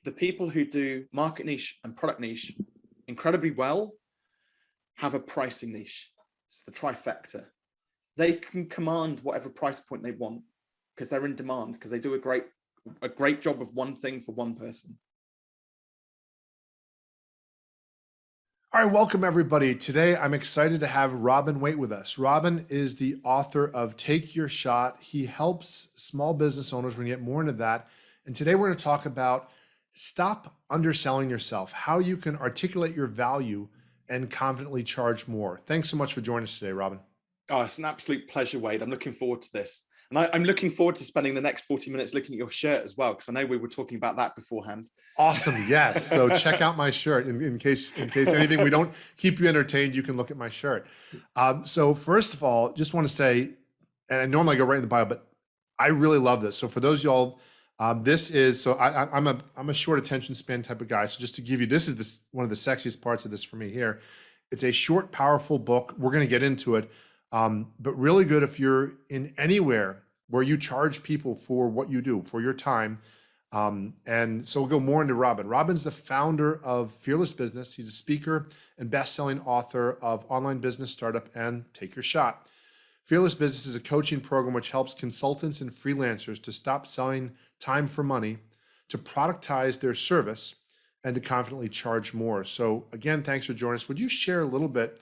the people who do market niche and product niche incredibly well have a pricing niche. It's the trifecta. They can command whatever price point they want because they're in demand, because they do a great job of one thing for one person. All right, welcome everybody. Today, I'm excited to have Robin Waite with us. Robin is the author of Take Your Shot. He helps small business owners. We're gonna get more into that. And today we're gonna talk about stop underselling yourself, how you can articulate your value and confidently charge more. Thanks so much for joining us today, Robin. Oh, it's an absolute pleasure, Wade. I'm looking forward to this. And I'm looking forward to spending the next 40 minutes looking at your shirt as well, because I know we were talking about that beforehand. Awesome, yes. So check out my shirt in case anything, we don't keep you entertained, you can look at my shirt. So first of all, just want to say, and I normally go right in the bio, but I really love this. So for those of y'all, this is, so I'm a short attention span type of guy. So just to give you, this is one of the sexiest parts of this for me here. It's a short, powerful book. We're going to get into it. But really good if you're in anywhere where you charge people for what you do, for your time. And so we'll go more into Robin. Robin's the founder of Fearless Business. He's a speaker and best-selling author of Online Business Startup and Take Your Shot. Fearless Business is a coaching program which helps consultants and freelancers to stop selling time for money, to productize their service, and to confidently charge more. So again, thanks for joining us. Would you share a little bit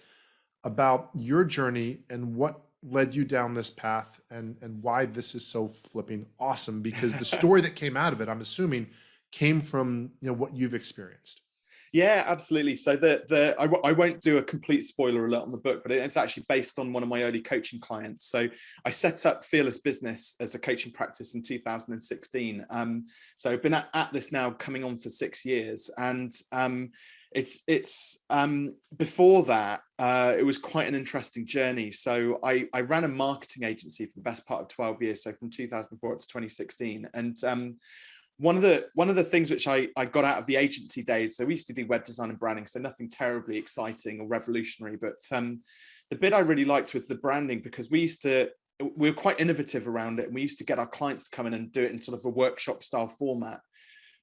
about your journey and what led you down this path and why this is so flipping awesome? Because the story that came out of it, I'm assuming, came from what you've experienced. Yeah, absolutely. So I won't do a complete spoiler alert on the book, but it's actually based on one of my early coaching clients. So I set up Fearless Business as a coaching practice in 2016. So I've been at this now coming on for 6 years. And it's before that, it was quite an interesting journey. So I ran a marketing agency for the best part of 12 years. So from 2004 to 2016. And one of the things which I got out of the agency days, so we used to do web design and branding, so nothing terribly exciting or revolutionary, but the bit I really liked was the branding, because we were quite innovative around it, and we used to get our clients to come in and do it in sort of a workshop style format,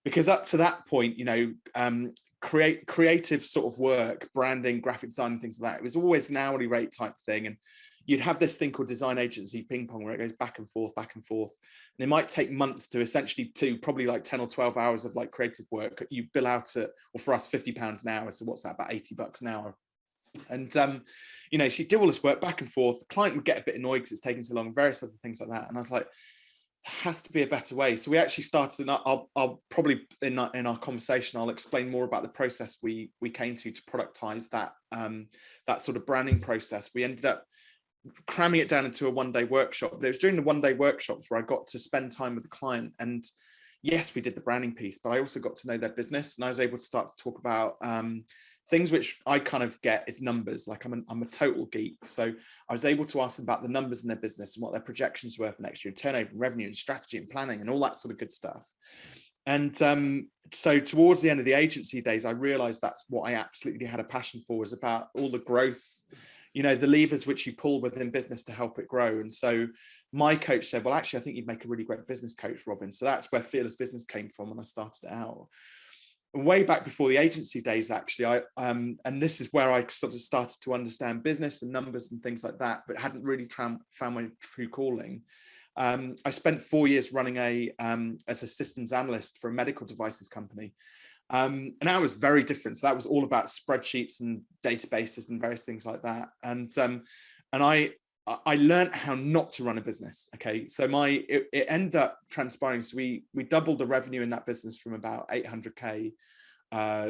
because up to that point, creative sort of work, branding, graphic design, and things like that, it was always an hourly rate type thing. And you'd have this thing called design agency ping pong, where it goes back and forth. And it might take months to essentially probably like 10 or 12 hours of like creative work. You bill out at, well, for us, £50 an hour. So what's that, about $80 an hour. And, so you do all this work back and forth. The client would get a bit annoyed because it's taking so long, various other things like that. And I was like, there has to be a better way. So we actually started, and I'll probably in our conversation, I'll explain more about the process we came to productize that sort of branding process. We ended up cramming it down into a one-day workshop, but it was during the one-day workshops where I got to spend time with the client. And yes, we did the branding piece, but I also got to know their business, and I was able to start to talk about things which I kind of get is numbers. Like I'm a total geek, so I was able to ask them about the numbers in their business and what their projections were for next year, turnover, revenue, and strategy and planning, and all that sort of good stuff. And so towards the end of the agency days, I realized that's what I absolutely had a passion for, was about all the growth, the levers which you pull within business to help it grow. And so my coach said, well, actually, I think you'd make a really great business coach, Robin. So that's where Fearless Business came from when I started it out. Way back before the agency days, actually, and this is where I sort of started to understand business and numbers and things like that, but hadn't really found my true calling. I spent 4 years running as a systems analyst for a medical devices company. And that was very different. So that was all about spreadsheets and databases and various things like that. And I learned how not to run a business. Okay, so it ended up transpiring. So we doubled the revenue in that business from about 800k,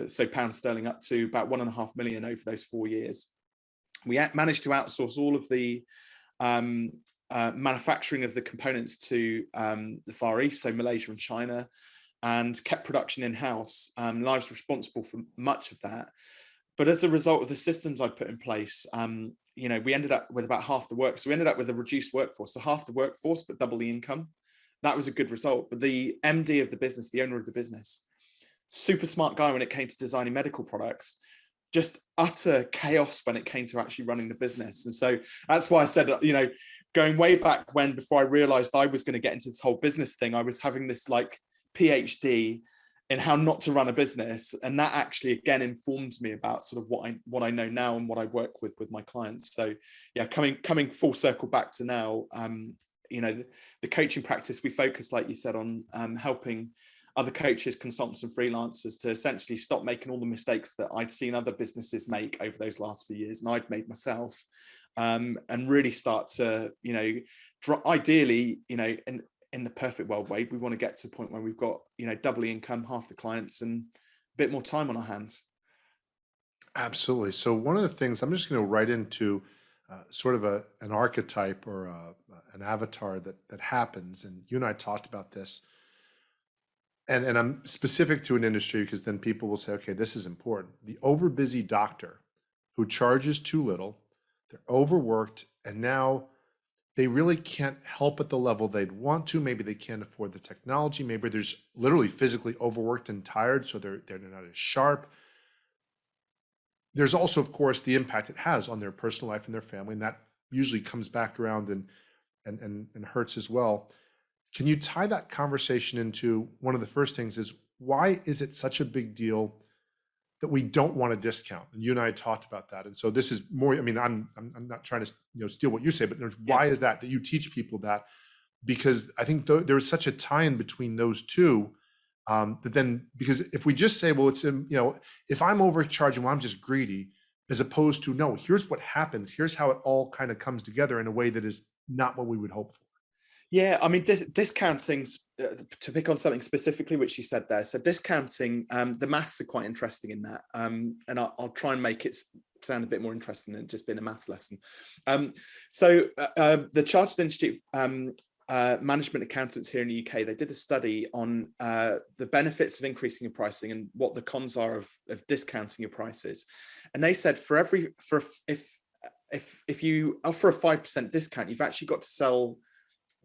so pound sterling, up to about 1.5 million over those 4 years. We managed to outsource all of the manufacturing of the components to the Far East, so Malaysia and China, and kept production in-house. I was responsible for much of that. But as a result of the systems I put in place, we ended up with about half the work. So we ended up with a reduced workforce. So half the workforce, but double the income. That was a good result. But the MD of the business, the owner of the business, super smart guy when it came to designing medical products, just utter chaos when it came to actually running the business. And so that's why I said, going way back when, before I realized I was going to get into this whole business thing, I was having this like PhD in how not to run a business. And that actually, again, informs me about sort of what I know now and what I work with my clients. So yeah, coming full circle back to now, the coaching practice, we focus, like you said, on helping other coaches, consultants and freelancers to essentially stop making all the mistakes that I'd seen other businesses make over those last few years and I'd made myself, and really start to, ideally, in the perfect world, Wade, we want to get to a point where we've got, double the income, half the clients, and a bit more time on our hands. Absolutely. So one of the things, I'm just going to write into sort of an archetype or an avatar that happens. And you and I talked about this. And I'm specific to an industry because then people will say, okay, this is important. The overbusy doctor who charges too little, they're overworked, and now they really can't help at the level they'd want to. Maybe they can't afford the technology. Maybe they're just literally physically overworked and tired, so they're not as sharp. There's also, of course, the impact it has on their personal life and their family, and that usually comes back around and hurts as well. Can you tie that conversation into one of the first things is, why is it such a big deal that we don't want to discount? And you and I talked about that. And so this is more, I mean, I'm not trying to steal what you say, but why is that you teach people that? Because I think there is such a tie-in between those two, that then, because if we just say, well, it's, if I'm overcharging, well, I'm just greedy, as opposed to, no, here's what happens. Here's how it all kind of comes together in a way that is not what we would hope for. Yeah, I mean, discounting, to pick on something specifically, which you said there. So discounting, the maths are quite interesting in that. And I'll try and make it sound a bit more interesting than just being a maths lesson. So the Chartered Institute Management Accountants here in the UK, they did a study on the benefits of increasing your pricing and what the cons are of discounting your prices. And they said if you offer a 5% discount, you've actually got to sell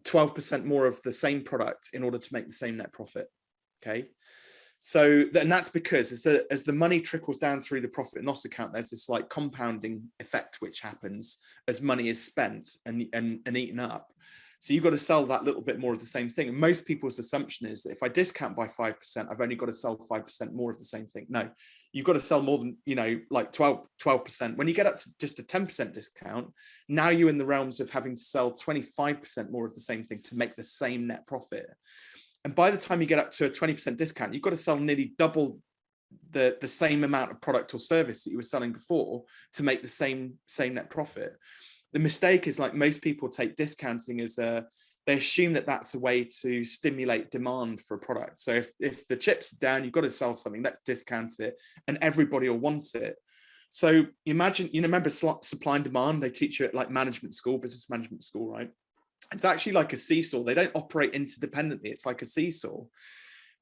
12% more of the same product in order to make the same net profit. Okay. So then that's because as the money trickles down through the profit and loss account, there's this like compounding effect which happens as money is spent and eaten up. So you've got to sell that little bit more of the same thing. And most people's assumption is that if I discount by 5%, I've only got to sell 5% more of the same thing. No, you've got to sell more than, like 12%. When you get up to just a 10% discount, now you're in the realms of having to sell 25% more of the same thing to make the same net profit. And by the time you get up to a 20% discount, you've got to sell nearly double the same amount of product or service that you were selling before to make the same net profit. The mistake is, like, most people take discounting as they assume that that's a way to stimulate demand for a product. So if the chips are down, you've got to sell something, let's discount it, and everybody will want it. So imagine, remember supply and demand, they teach you at like management school, business management school, right? It's actually like a seesaw. They don't operate interdependently. It's like a seesaw.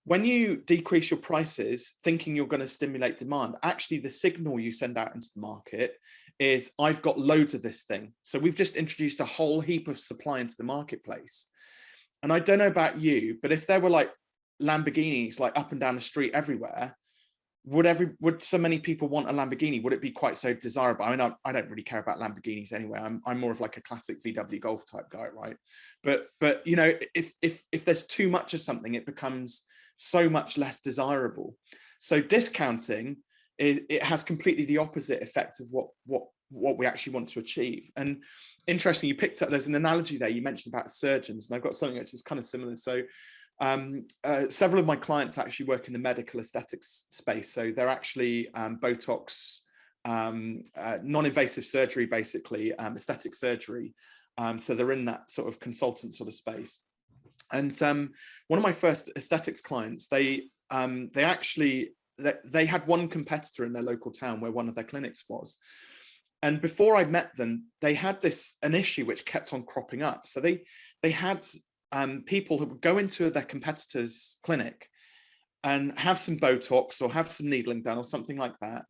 When you decrease your prices, thinking you're going to stimulate demand, actually the signal you send out into the market is, I've got loads of this thing. So we've just introduced a whole heap of supply into the marketplace. And I don't know about you, but if there were like Lamborghinis like up and down the street everywhere, would so many people want a Lamborghini? Would it be quite so desirable? I mean, I don't really care about Lamborghinis anyway. I'm more of like a classic VW Golf type guy, right? But if there's too much of something, it becomes so much less desirable. So discounting it has completely the opposite effect of what we actually want to achieve. And interesting, you picked up, there's an analogy there you mentioned about surgeons, and I've got something which is kind of similar. So several of my clients actually work in the medical aesthetics space. So they're actually Botox, non-invasive surgery, basically, aesthetic surgery. So they're in that sort of consultant sort of space. And one of my first aesthetics clients, they had one competitor in their local town where one of their clinics was. And before I met them, they had an issue which kept on cropping up. So they had people who would go into their competitor's clinic and have some Botox or have some needling done or something like that.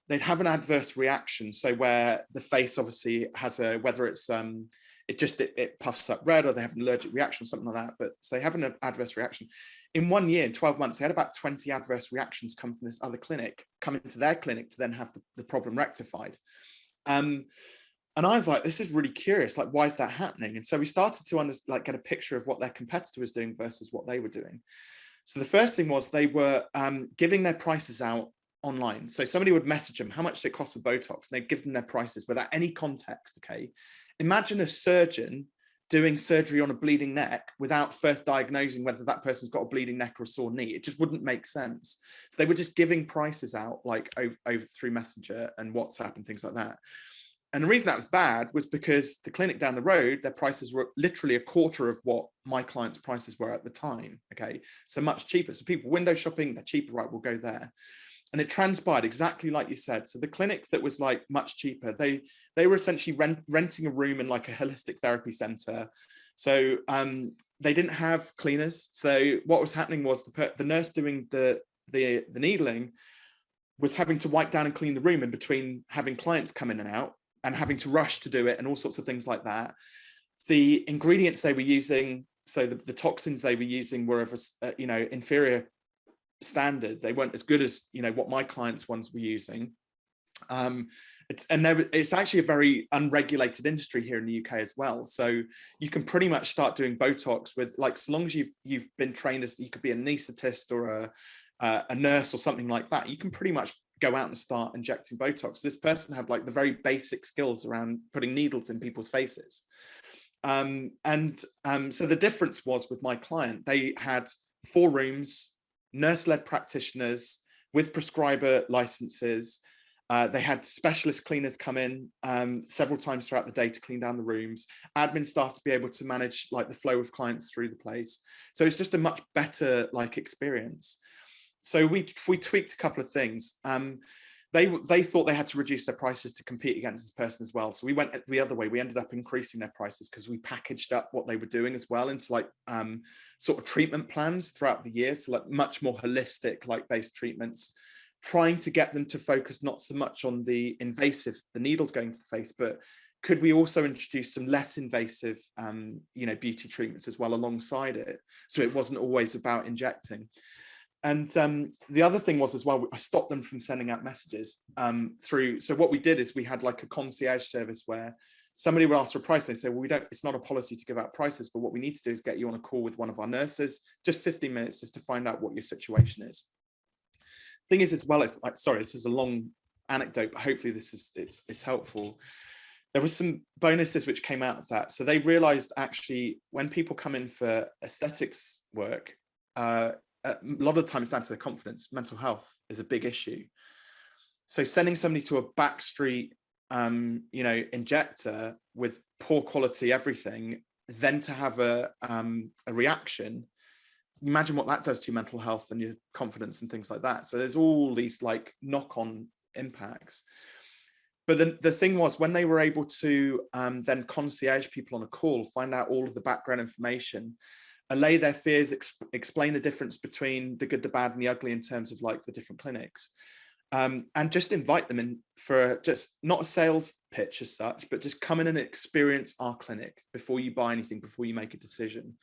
They'd have an adverse reaction. So where the face obviously has whether it's it puffs up red, or they have an allergic reaction or something like that. But so they have an adverse reaction. In 1 year, in 12 months, they had about 20 adverse reactions come from this other clinic, come into their clinic to then have the problem rectified. And I was like, this is really curious. Like, why is that happening? And so we started to get a picture of what their competitor was doing versus what they were doing. So the first thing was they were giving their prices out online. So somebody would message them, how much does it cost for Botox? And they'd give them their prices without any context, okay? Imagine a surgeon doing surgery on a bleeding neck without first diagnosing whether that person's got a bleeding neck or a sore knee. It just wouldn't make sense. So they were just giving prices out like over through Messenger and WhatsApp and things like that. And the reason that was bad was because the clinic down the road, their prices were literally a quarter of what my clients' prices were at the time. Okay, so much cheaper. So people window shopping, they're cheaper, right? We'll go there. And it transpired exactly like you said. So the clinic that was like much cheaper, they were essentially renting a room in like a holistic therapy center. So they didn't have cleaners. So what was happening was the nurse doing the needling was having to wipe down and clean the room in between having clients come in and out and having to rush to do it and all sorts of things like that. The ingredients they were using, so the toxins they were using were of a inferior standard. They weren't as good as what my clients' ones were using. It's actually a very unregulated industry here in the UK as well. So you can pretty much start doing Botox with, like, so long as you've been trained as, you could be an anaesthetist or a nurse or something like that, you can pretty much go out and start injecting Botox. This person had like the very basic skills around putting needles in people's faces. So the difference was with my client, they had 4 rooms, nurse-led practitioners with prescriber licenses. They had specialist cleaners come in several times throughout the day to clean down the rooms, admin staff to be able to manage like the flow of clients through the place. So it's just a much better like experience. So we tweaked a couple of things. They thought they had to reduce their prices to compete against this person as well. So we went the other way. We ended up increasing their prices because we packaged up what they were doing as well into like sort of treatment plans throughout the year. So like much more holistic, like based treatments, trying to get them to focus not so much on the invasive, the needles going to the face, but could we also introduce some less invasive, beauty treatments as well alongside it? So it wasn't always about injecting. And the other thing was as well, I stopped them from sending out messages through. So what we did is we had like a concierge service where somebody would ask for a price. They say, well, it's not a policy to give out prices, but what we need to do is get you on a call with one of our nurses, just 15 minutes just to find out what your situation is. Thing is as well, it's like, sorry, this is a long anecdote, but hopefully it's helpful. There was some bonuses which came out of that. So they realized actually when people come in for aesthetics work, a lot of the time it's down to their confidence. Mental health is a big issue. So sending somebody to a backstreet, injector with poor quality everything, then to have a reaction, imagine what that does to your mental health and your confidence and things like that. So there's all these like knock-on impacts. But the thing was, when they were able to then concierge people on a call, find out all of the background information, allay their fears, explain the difference between the good, the bad, and the ugly in terms of like the different clinics, and just invite them in for just not a sales pitch as such, but just come in and experience our clinic before you buy anything, before you make a decision.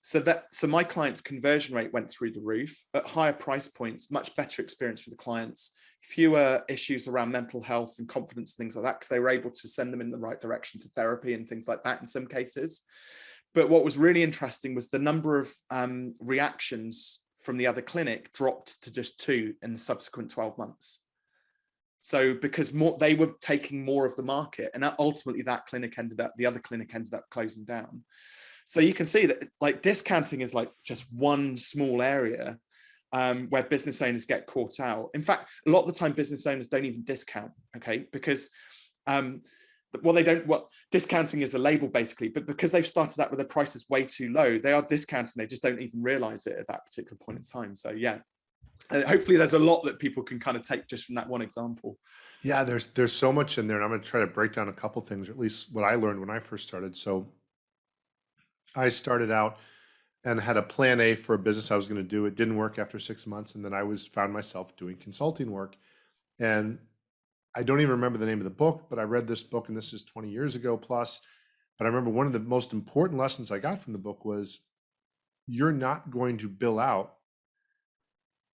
So my client's conversion rate went through the roof at higher price points, much better experience for the clients, fewer issues around mental health and confidence, things like that, because they were able to send them in the right direction to therapy and things like that in some cases. But what was really interesting was the number of reactions from the other clinic dropped to just 2 in the subsequent 12 months. So because they were taking more of the market, and ultimately the other clinic ended up closing down. So you can see that like discounting is like just one small area where business owners get caught out. In fact, a lot of the time business owners don't even discount, okay? Because discounting is a label basically, but because they've started out with their prices way too low, they are discounting, they just don't even realize it at that particular point in time. So yeah, hopefully there's a lot that people can kind of take just from that one example. Yeah, there's so much in there, and I'm going to try to break down a couple things, or at least what I learned when I first started. So I started out and had a plan A for a business I was going to do. It didn't work after 6 months, and then I found myself doing consulting work. And I don't even remember the name of the book, but I read this book, and this is 20 years ago plus. But I remember one of the most important lessons I got from the book was, you're not going to bill out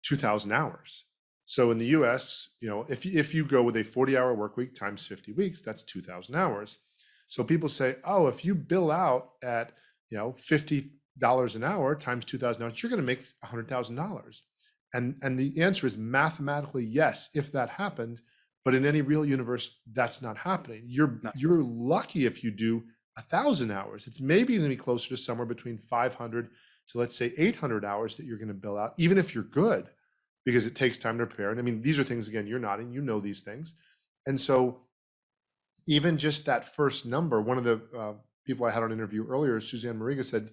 2,000 hours. So in the US, if you go with a 40-hour work week times 50 weeks, that's 2,000 hours. So people say, oh, if you bill out at $50 an hour times 2,000 hours, you're going to make $100,000. And the answer is mathematically yes, if that happened. But in any real universe, that's not happening. You're lucky if you do 1,000 hours. It's maybe going to be closer to somewhere between 500 to, let's say, 800 hours that you're going to bill out, even if you're good, because it takes time to prepare. And I mean, these are things, again, you're nodding, you know these things. And so even just that first number, one of the people I had on an interview earlier, Suzanne Mariga, said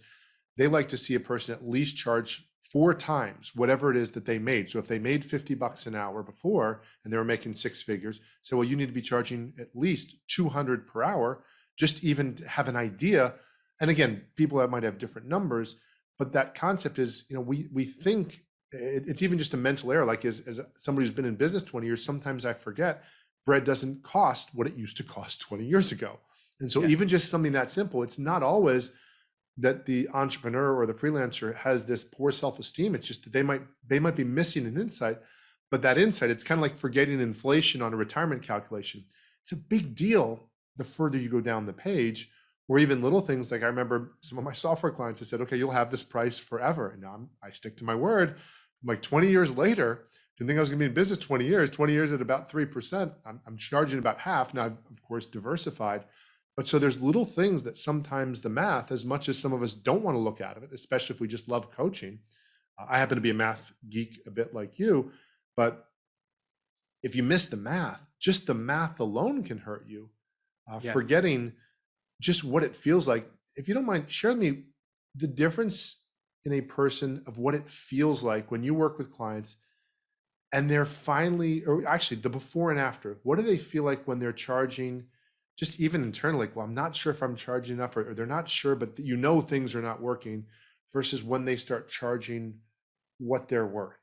they like to see a person at least charge 4 times whatever it is that they made. So if they made $50 an hour before and they were making 6 figures, so well, you need to be charging at least 200 per hour, just even to have an idea. And again, people that might have different numbers, but that concept is, we think it's even just a mental error. Like as somebody who's been in business 20 years, sometimes I forget bread doesn't cost what it used to cost 20 years ago. And so even just something that simple, it's not always that the entrepreneur or the freelancer has this poor self-esteem. It's just that they might be missing an insight, but that insight, it's kind of like forgetting inflation on a retirement calculation. It's a big deal the further you go down the page, or even little things. Like I remember some of my software clients that said, okay, you'll have this price forever. And now I stick to my word. I'm like 20 years later, didn't think I was gonna be in business 20 years at about 3%. I'm charging about half. Now I've of course diversified. But so there's little things that sometimes the math, as much as some of us don't want to look at it, especially if we just love coaching. I happen to be a math geek a bit like you, but if you miss the math, just the math alone can hurt you. Forgetting just what it feels like. If you don't mind, share with me the difference in a person of what it feels like when you work with clients and they're finally, or actually the before and after. What do they feel like when they're charging? Just even internally, like, well, I'm not sure if I'm charging enough, or they're not sure, but things are not working, versus when they start charging what they're worth.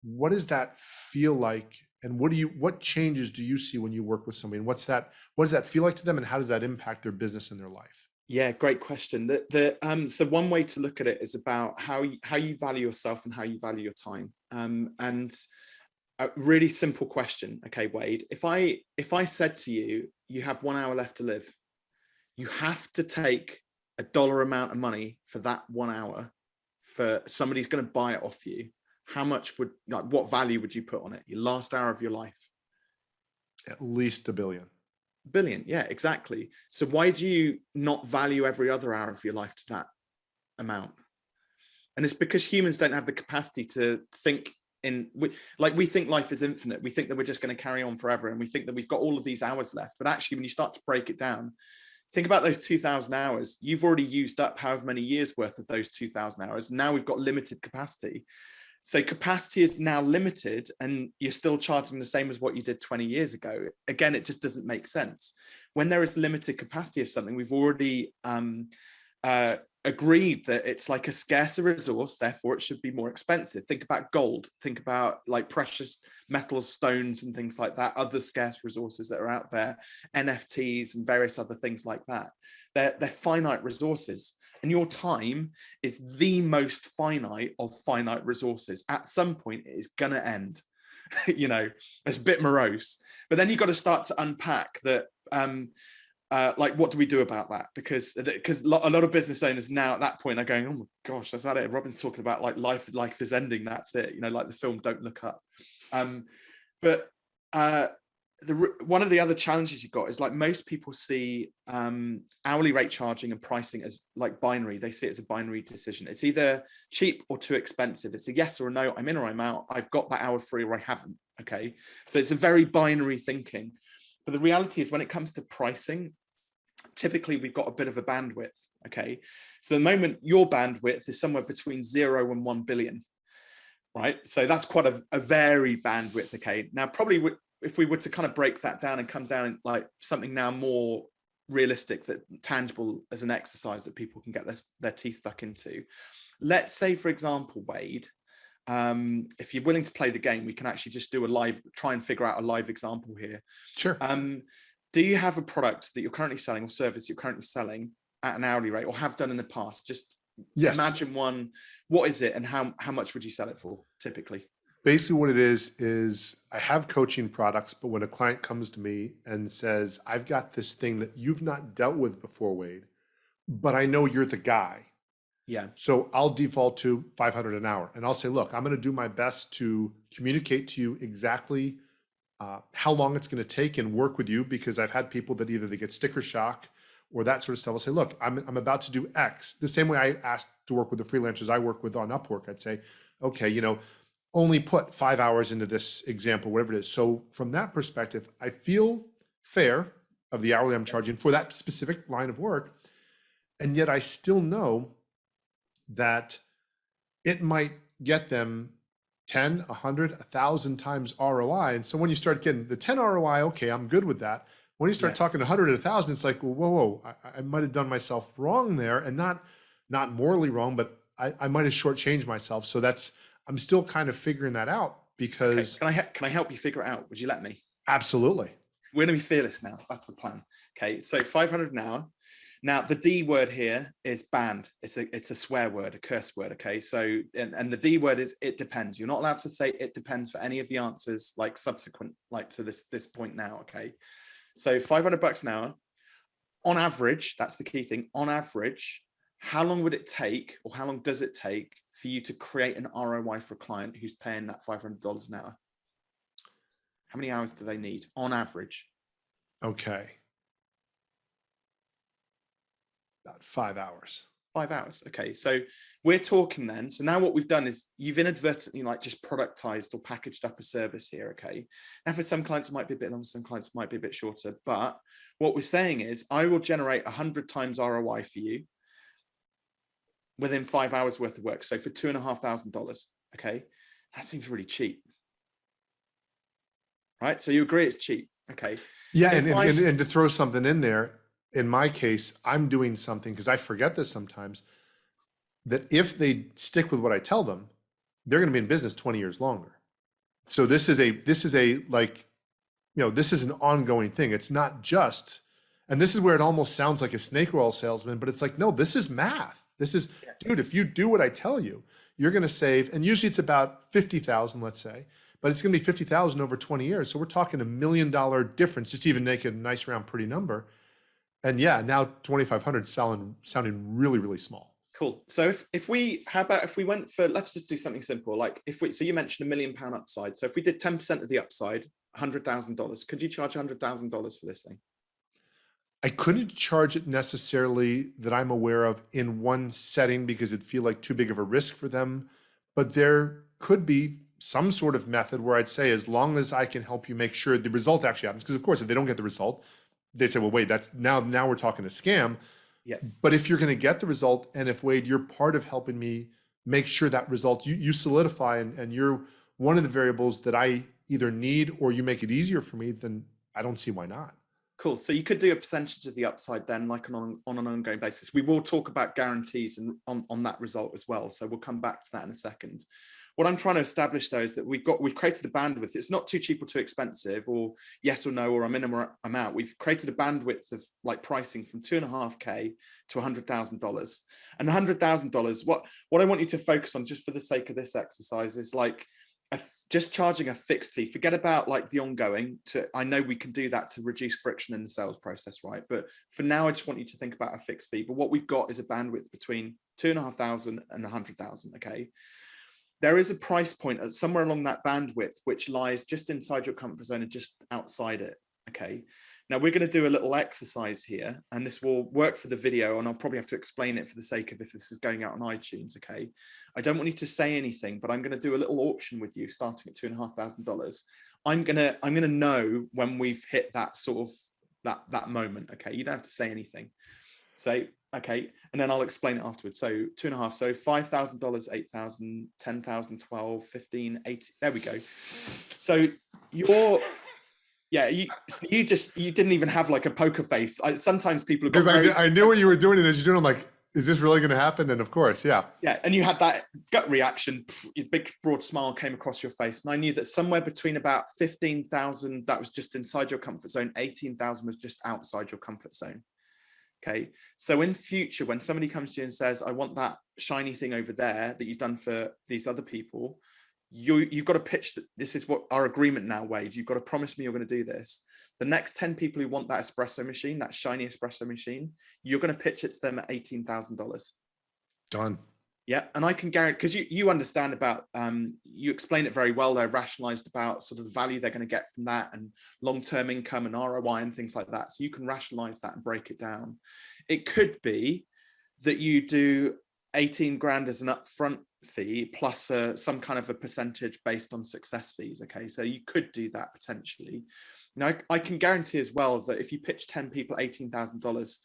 What does that feel like? And what changes do you see when you work with somebody? And what does that feel like to them? And how does that impact their business and their life? Yeah, great question. So one way to look at it is about how you value yourself and how you value your time. And a really simple question. Okay, Wade, if I said to you, you have 1 hour left to live, you have to take a dollar amount of money for that 1 hour for somebody's going to buy it off you. How much what value would you put on it? Your last hour of your life? At least $1 billion. Billion. Yeah, exactly. So why do you not value every other hour of your life to that amount? And it's because humans don't have the capacity to think we think life is infinite. We think that we're just going to carry on forever, and we think that we've got all of these hours left. But actually, when you start to break it down, think about those 2,000 hours. You've already used up however many years worth of those 2,000 hours. Now we've got limited capacity. So capacity is now limited, and you're still charging the same as what you did 20 years ago. Again, it just doesn't make sense. When there is limited capacity of something, we've already agreed that it's like a scarcer resource, therefore it should be more expensive. Think about gold, think about like precious metals, stones and things like that, other scarce resources that are out there, NFTs and various other things like that. They're finite resources, and your time is the most finite of finite resources. At some point it is gonna end. It's a bit morose, but then you've got to start to unpack that. Like, what do we do about that? Because a lot of business owners now at that point are going, oh my gosh, that's not it. Robin's talking about like life is ending. That's it. Like the film Don't Look Up. But one of the other challenges you've got is like most people see hourly rate charging and pricing as like binary. They see it as a binary decision. It's either cheap or too expensive. It's a yes or a no. I'm in or I'm out. I've got that hour free or I haven't. Okay. So it's a very binary thinking. But the reality is when it comes to pricing, typically we've got a bit of a bandwidth. Okay. So the moment your bandwidth is somewhere between 0 and 1 billion, right? So that's quite a varied bandwidth. Okay. Now, probably if we were to kind of break that down and come down in like something now more realistic, that tangible as an exercise that people can get their teeth stuck into. Let's say, for example, Wade, if you're willing to play the game, we can actually just try and figure out a live example here. Sure. Do you have a product that you're currently selling or service you're currently selling at an hourly rate or have done in the past? Just imagine one. What is it and how much would you sell it for typically? Basically what it is I have coaching products, but when a client comes to me and says, I've got this thing that you've not dealt with before, Wade, but I know you're the guy. Yeah. So I'll default to 500 an hour, and I'll say, look, I'm going to do my best to communicate to you exactly how long it's going to take and work with you, because I've had people that either they get sticker shock or that sort of stuff. I'll say, look, I'm about to do X. The same way I asked to work with the freelancers I work with on Upwork, I'd say, okay, only put 5 hours into this example, whatever it is. So from that perspective, I feel fair of the hourly I'm charging for that specific line of work. And yet I still know that it might get them 10, 100, 1,000 times ROI. And so when you start getting the 10 ROI, okay, I'm good with that. When you start talking 100 and 1,000, it's like, well, whoa, I might have done myself wrong there, and not morally wrong, but I might have shortchanged myself. So I'm still kind of figuring that out, because can I help you figure it out? Would you let me? Absolutely. We're going to be fearless now. That's the plan. Okay, so 500 an hour. Now the D word here is banned. It's a swear word, a curse word. Okay, so and the D word is it depends. You're not allowed to say it depends for any of the answers like subsequent, like to this point now. Okay, so $500 an hour on average. That's the key thing. On average, how long would it take, or how long does it take for you to create an ROI for a client who's paying that $500 an hour? How many hours do they need on average? Okay. About 5 hours. 5 hours. Okay. So we're talking then. So now what we've done is you've inadvertently like just productized or packaged up a service here. Okay. Now for some clients, it might be a bit longer, some clients might be a bit shorter, but what we're saying is I will generate 100 times ROI for you within 5 hours worth of work. So for $2,500. Okay. That seems really cheap. Right. So you agree it's cheap. Okay. Yeah. And to throw something in there, in my case, I'm doing something, because I forget this sometimes, that if they stick with what I tell them, they're going to be in business 20 years longer. So this is like, this is an ongoing thing. It's not just, and this is where it almost sounds like a snake oil salesman, but it's like, no, this is math. This is, dude, if you do what I tell you, you're going to save, and usually it's about 50,000, let's say, but it's going to be 50,000 over 20 years. So we're talking $1 million difference, just to even make it a nice round pretty number. And yeah, now 2,500 sounding really, really small. Cool. So how about if we went for, let's just do something simple. Like so you mentioned £1 million upside. So if we did 10% of the upside, $100,000, could you charge $100,000 for this thing? I couldn't charge it necessarily that I'm aware of in one setting, because it'd feel like too big of a risk for them. But there could be some sort of method where I'd say, as long as I can help you make sure the result actually happens, because of course, if they don't get the result, they say, well, wait, that's now we're talking a scam. Yeah. But if you're going to get the result, and if, Wade, you're part of helping me make sure that result, you solidify, and you're one of the variables that I either need, or you make it easier for me, then I don't see why not. Cool. So you could do a percentage of the upside then, like on an ongoing basis. We will talk about guarantees and on that result as well. So we'll come back to that in a second. What I'm trying to establish though is that we've created a bandwidth. It's not too cheap or too expensive, or yes or no, or I'm in or I'm out. We've created a bandwidth of like pricing from $2,500 to $100,000. And $100,000, what I want you to focus on, just for the sake of this exercise, is like just charging a fixed fee. Forget about like the ongoing. I know we can do that to reduce friction in the sales process, right? But for now, I just want you to think about a fixed fee. But what we've got is a bandwidth between $2,500 and $100,000. Okay. There is a price point somewhere along that bandwidth, which lies just inside your comfort zone and just outside it. Okay. Now we're going to do a little exercise here, and this will work for the video, and I'll probably have to explain it for the sake of if this is going out on iTunes. Okay. I don't want you to say anything, but I'm going to do a little auction with you starting at $2,500. I'm going to know when we've hit that sort of that moment. Okay. You don't have to say anything. So, okay. And then I'll explain it afterwards. So 2.5, so $5,000, 8,000, 10,000, 12, 15, 18. There we go. So you didn't even have like a poker face. Sometimes people have got because I knew what you were doing, and as you're doing, I'm like, is this really going to happen? And of course, yeah. Yeah. And you had that gut reaction, your big broad smile came across your face. And I knew that somewhere between about 15,000, that was just inside your comfort zone. 18,000 was just outside your comfort zone. Okay. So in future, when somebody comes to you and says, I want that shiny thing over there that you've done for these other people, you've got to pitch that this is what our agreement now, Wade. You've got to promise me you're going to do this. The next 10 people who want that espresso machine, that shiny espresso machine, you're going to pitch it to them at $18,000. Done. Yeah, and I can guarantee, because you understand about, you explain it very well there, rationalized about sort of the value they're going to get from that and long-term income and ROI and things like that. So you can rationalize that and break it down. It could be that you do 18 grand as an upfront fee plus some kind of a percentage based on success fees. Okay, so you could do that potentially. Now, I can guarantee as well that if you pitch 10 people $18,000,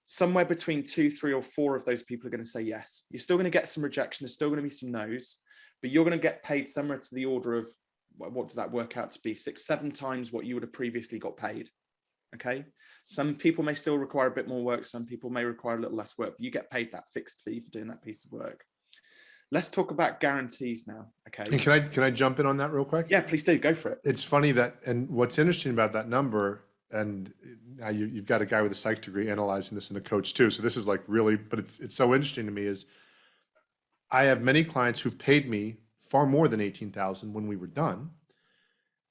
somewhere between 2, 3, or 4 of those people are going to say yes. You're still going to get some rejection. There's still going to be some no's, but you're going to get paid somewhere to the order of, what does that work out to be? 6, 7 times what you would have previously got paid. Okay. Some people may still require a bit more work. Some people may require a little less work, but you get paid that fixed fee for doing that piece of work. Let's talk about guarantees now. Okay. And can I jump in on that real quick? Yeah, please do. Go for it. It's funny that, and what's interesting about that number, and now you've got a guy with a psych degree analyzing this and a coach too. So this is like really, but it's so interesting to me is I have many clients who've paid me far more than 18,000 when we were done.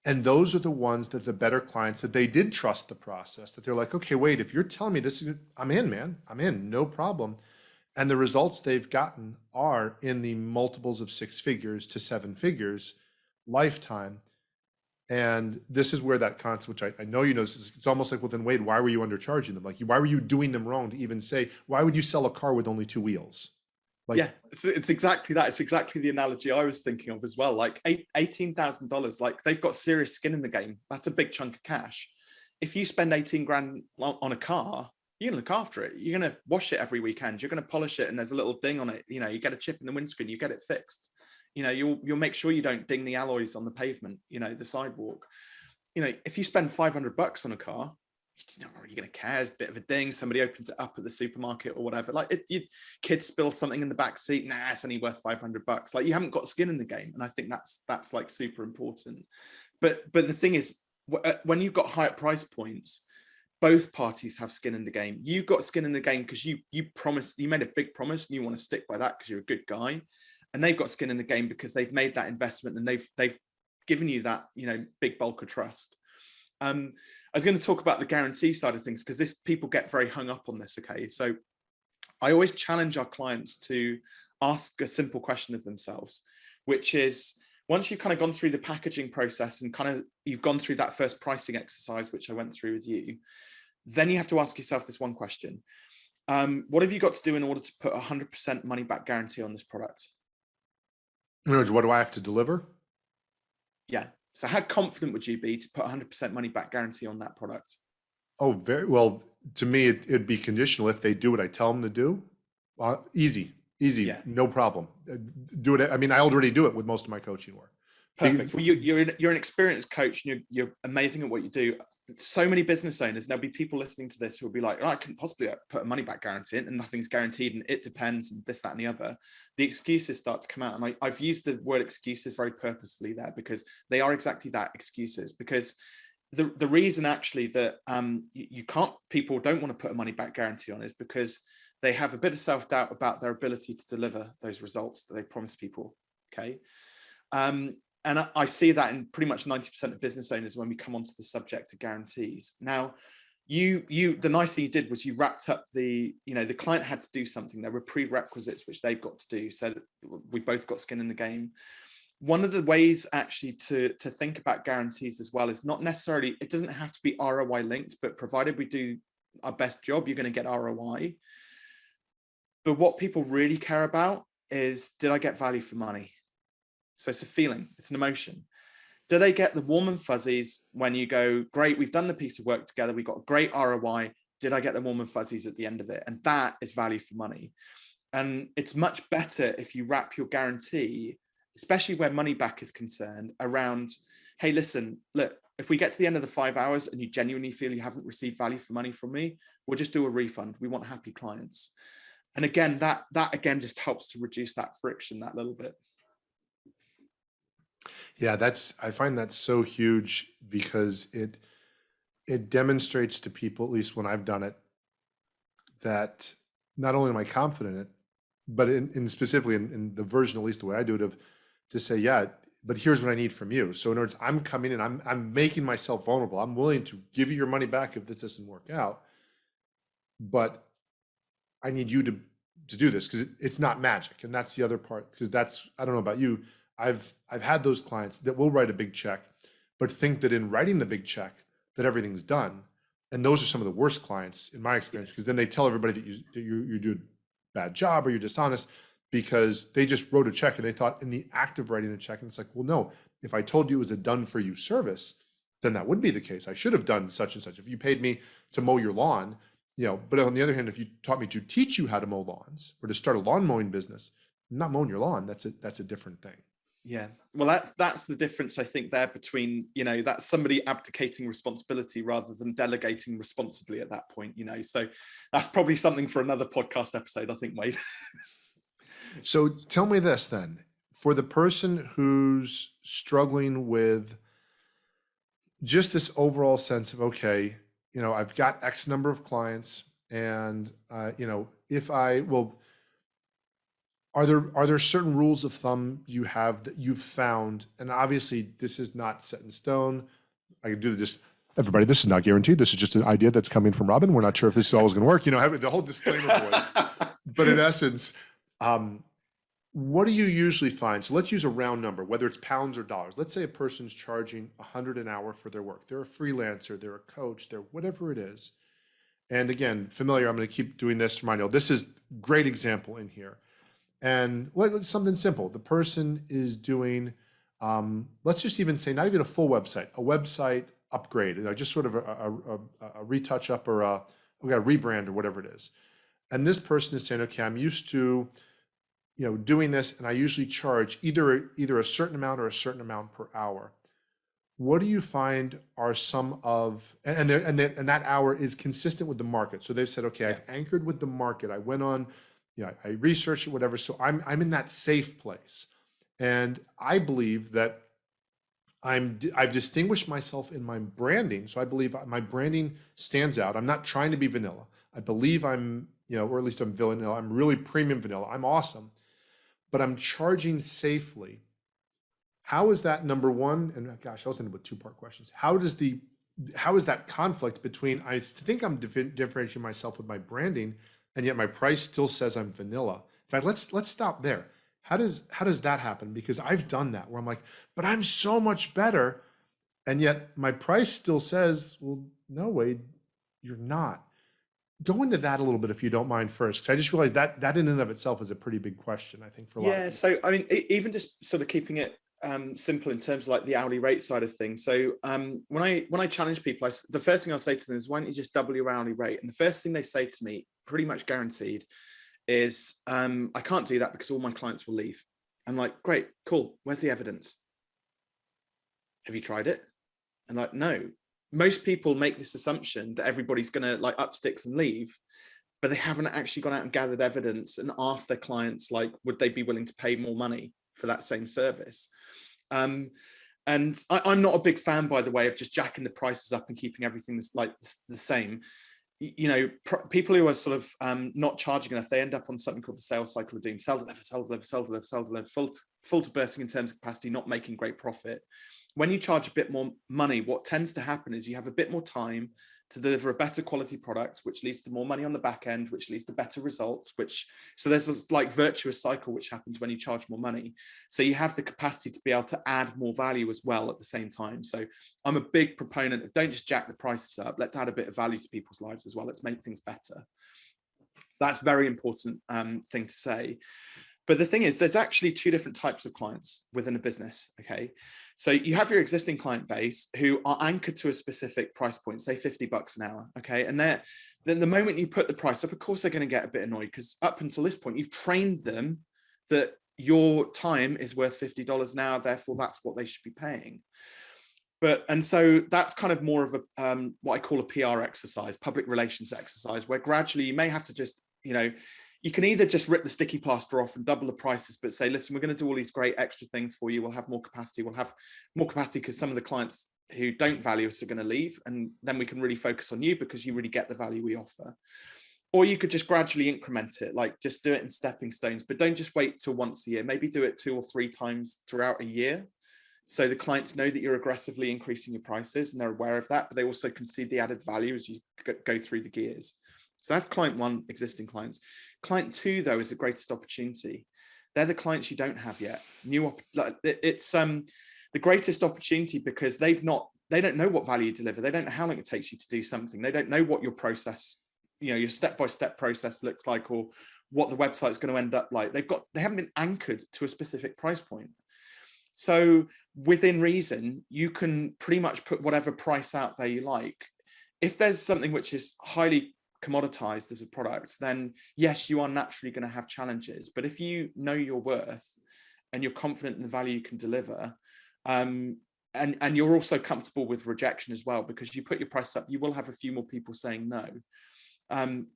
And those are the ones that the better clients that they did trust the process, that they're like, okay, wait, if you're telling me this, I'm in, man, I'm in, no problem. And the results they've gotten are in the multiples of 6 figures to 7 figures lifetime. And this is where that concept, which I know you know, it's almost like, well, then Wade, why were you undercharging them? Like, why were you doing them wrong to even say, why would you sell a car with only 2 wheels? Like, yeah, it's exactly that. It's exactly the analogy I was thinking of as well. Like $18,000, like they've got serious skin in the game. That's a big chunk of cash. If you spend 18 grand on a car, you're gonna look after it. You're gonna wash it every weekend. You're gonna polish it, and there's a little ding on it. You know, you get a chip in the windscreen, you get it fixed. You know, you'll make sure you don't ding the alloys on the pavement. You know, the sidewalk. You know, if you spend $500 on a car, you're not really going to care. It's a bit of a ding. Somebody opens it up at the supermarket or whatever. Like, kids spill something in the back seat. Nah, it's only worth $500. Like, you haven't got skin in the game, and I think that's like super important. But the thing is, when you've got higher price points, both parties have skin in the game. You've got skin in the game because you promised, you made a big promise, and you want to stick by that because you're a good guy. And they've got skin in the game because they've made that investment and they've given you that, you know, big bulk of trust. I was going to talk about the guarantee side of things because people get very hung up on this. Okay, so I always challenge our clients to ask a simple question of themselves, which is, once you've kind of gone through the packaging process and kind of you've gone through that first pricing exercise, which I went through with you, then you have to ask yourself this one question: what have you got to do in order to put 100% money back guarantee on this product? In other words, what do I have to deliver? Yeah. So how confident would you be to put 100% money back guarantee on that product? Oh, very well. To me, it'd be conditional if they do what I tell them to do. Easy, yeah. No problem. Do it. I mean, I already do it with most of my coaching work. Perfect. Well, you're an experienced coach, and you're amazing at what you do. So many business owners, there'll be people listening to this who will be like, oh, I couldn't possibly put a money back guarantee in, and nothing's guaranteed, and it depends, and this, that, and the other. The excuses start to come out. And I've used the word excuses very purposefully there because they are exactly that, excuses. Because the reason actually that people don't want to put a money back guarantee on is because they have a bit of self-doubt about their ability to deliver those results that they promise people. Okay. And I see that in pretty much 90% of business owners when we come onto the subject of guarantees. Now, the nice thing you did was you wrapped up the client had to do something. There were prerequisites which they've got to do, so that we both got skin in the game. One of the ways actually to think about guarantees as well is not necessarily, it doesn't have to be ROI linked, but provided we do our best job, you're going to get ROI. But what people really care about is, did I get value for money? So it's a feeling, it's an emotion. Do they get the warm and fuzzies when you go, great, we've done the piece of work together, we got great ROI, did I get the warm and fuzzies at the end of it? And that is value for money. And it's much better if you wrap your guarantee, especially where money back is concerned, around, hey, listen, look, if we get to the end of the 5 hours and you genuinely feel you haven't received value for money from me, we'll just do a refund. We want happy clients. And again, that again just helps to reduce that friction that little bit. Yeah, I find that so huge because it demonstrates to people, at least when I've done it, that not only am I confident in it, but in specifically in the version, at least the way I do it, to say, yeah, but here's what I need from you. So in other words, I'm coming in, I'm making myself vulnerable. I'm willing to give you your money back if this doesn't work out, but I need you to to do this, because it's not magic. And that's the other part, because that's, I don't know about you, I've had those clients that will write a big check, but think that in writing the big check that everything's done. And those are some of the worst clients in my experience, because then they tell everybody that you do a bad job or you're dishonest, because they just wrote a check and they thought in the act of writing a check, and it's like, well, no, if I told you it was a done for you service, then that would be the case. I should have done such and such. If you paid me to mow your lawn, but on the other hand, if you taught me to teach you how to mow lawns or to start a lawn mowing business, I'm not mowing your lawn. That's a different thing. Yeah. Well, that's the difference, I think, there between, that's somebody abdicating responsibility rather than delegating responsibly at that point, so that's probably something for another podcast episode, I think, Wade. So tell me this then, for the person who's struggling with just this overall sense of, okay, I've got X number of clients, and if I will, are there certain rules of thumb you have that you've found? And obviously this is not set in stone. I can do just, everybody, this is not guaranteed. This is just an idea that's coming from Robin. We're not sure if this is always going to work, having the whole disclaimer voice. But in essence, what do you usually find? So let's use a round number, whether it's pounds or dollars. Let's say a person's charging $100 an hour for their work. They're a freelancer, they're a coach, they're whatever it is. And again, familiar, I'm going to keep doing this to remind you, this is great example in here. And something simple. The person is doing, let's just even say, not even a full website, a website upgrade, just sort of a retouch up or a rebrand or whatever it is. And this person is saying, okay, I'm used to doing this, and I usually charge either a certain amount or a certain amount per hour. What do you find are some of, and that hour is consistent with the market. So they've said, okay, I've anchored with the market. I went on, I researched it, whatever. So I'm in that safe place. And I believe that I've distinguished myself in my branding. So I believe my branding stands out. I'm not trying to be vanilla. I believe I'm, or at least I'm vanilla. I'm really premium vanilla. I'm awesome. But I'm charging safely. How is that, number one? And gosh, I was ending with two-part questions. How is that conflict between, I think I'm differentiating myself with my branding, and yet my price still says I'm vanilla? In fact, let's stop there. How does that happen? Because I've done that where I'm like, but I'm so much better, and yet my price still says, well, no, Wade, you're not. Go into that a little bit if you don't mind first, because I just realized that in and of itself is a pretty big question, I think, for a lot of people. So I mean, even just sort of keeping it simple in terms of like the hourly rate side of things. So when I challenge people, the first thing I'll say to them is, why don't you just double your hourly rate? And the first thing they say to me, pretty much guaranteed, is I can't do that because all my clients will leave. I'm like, great, cool. Where's the evidence? Have you tried it? And like, no. Most people make this assumption that everybody's going to like up sticks and leave, but they haven't actually gone out and gathered evidence and asked their clients, like, would they be willing to pay more money for that same service? And I'm not a big fan, by the way, of just jacking the prices up and keeping everything like the same. People who are sort of not charging enough, they end up on something called the sales cycle of doom. Sell deliver, full to bursting in terms of capacity, not making great profit. When you charge a bit more money, what tends to happen is you have a bit more time to deliver a better quality product, which leads to more money on the back end, which leads to better results, so there's this like virtuous cycle which happens when you charge more money. So you have the capacity to be able to add more value as well at the same time. So I'm a big proponent of, don't just jack the prices up, let's add a bit of value to people's lives as well. Let's make things better. So that's a very important thing to say. But the thing is, there's actually two different types of clients within a business, okay? So you have your existing client base who are anchored to a specific price point, say $50 an hour, okay? And then the moment you put the price up, of course, they're going to get a bit annoyed, because up until this point, you've trained them that your time is worth $50 an hour, therefore that's what they should be paying. And so that's kind of more of a, what I call a PR exercise, public relations exercise, where gradually you may have to just, you can either just rip the sticky plaster off and double the prices, but say, listen, we're going to do all these great extra things for you. We'll have more capacity. We'll have more capacity because some of the clients who don't value us are going to leave. And then we can really focus on you because you really get the value we offer. Or you could just gradually increment it, like just do it in stepping stones, but don't just wait till once a year. Maybe do it 2 or 3 times throughout a year. So the clients know that you're aggressively increasing your prices and they're aware of that, but they also can see the added value as you go through the gears. So that's client one, existing clients. Client two, though, is the greatest opportunity. They're the clients you don't have yet. It's the greatest opportunity because they don't know what value you deliver. They don't know how long it takes you to do something. They don't know what your process, your step-by-step process looks like, or what the website's going to end up like. They haven't been anchored to a specific price point. So within reason, you can pretty much put whatever price out there you like. If there's something which is highly commoditized as a product, then yes, you are naturally going to have challenges. But if you know your worth and you're confident in the value you can deliver, and you're also comfortable with rejection as well, because you put your price up, you will have a few more people saying no. And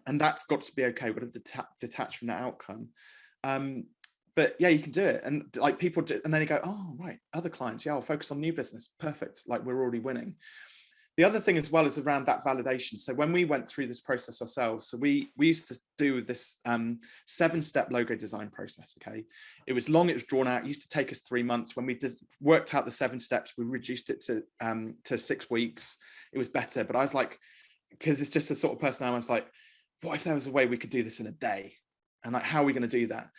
that's got to be okay. We've got to detach from that outcome. But yeah, you can do it. And like people do, and then you go, oh, right, other clients. Yeah, I'll focus on new business. Perfect. Like we're already winning. The other thing as well is around that validation. So when we went through this process ourselves, so we used to do this 7-step logo design process. Okay. It was long, it was drawn out. It used to take us 3 months. When we just worked out the 7 steps, we reduced it to 6 weeks. It was better. But I was like, because it's just the sort of person I was like, what if there was a way we could do this in a day? And like, how are we going to do that?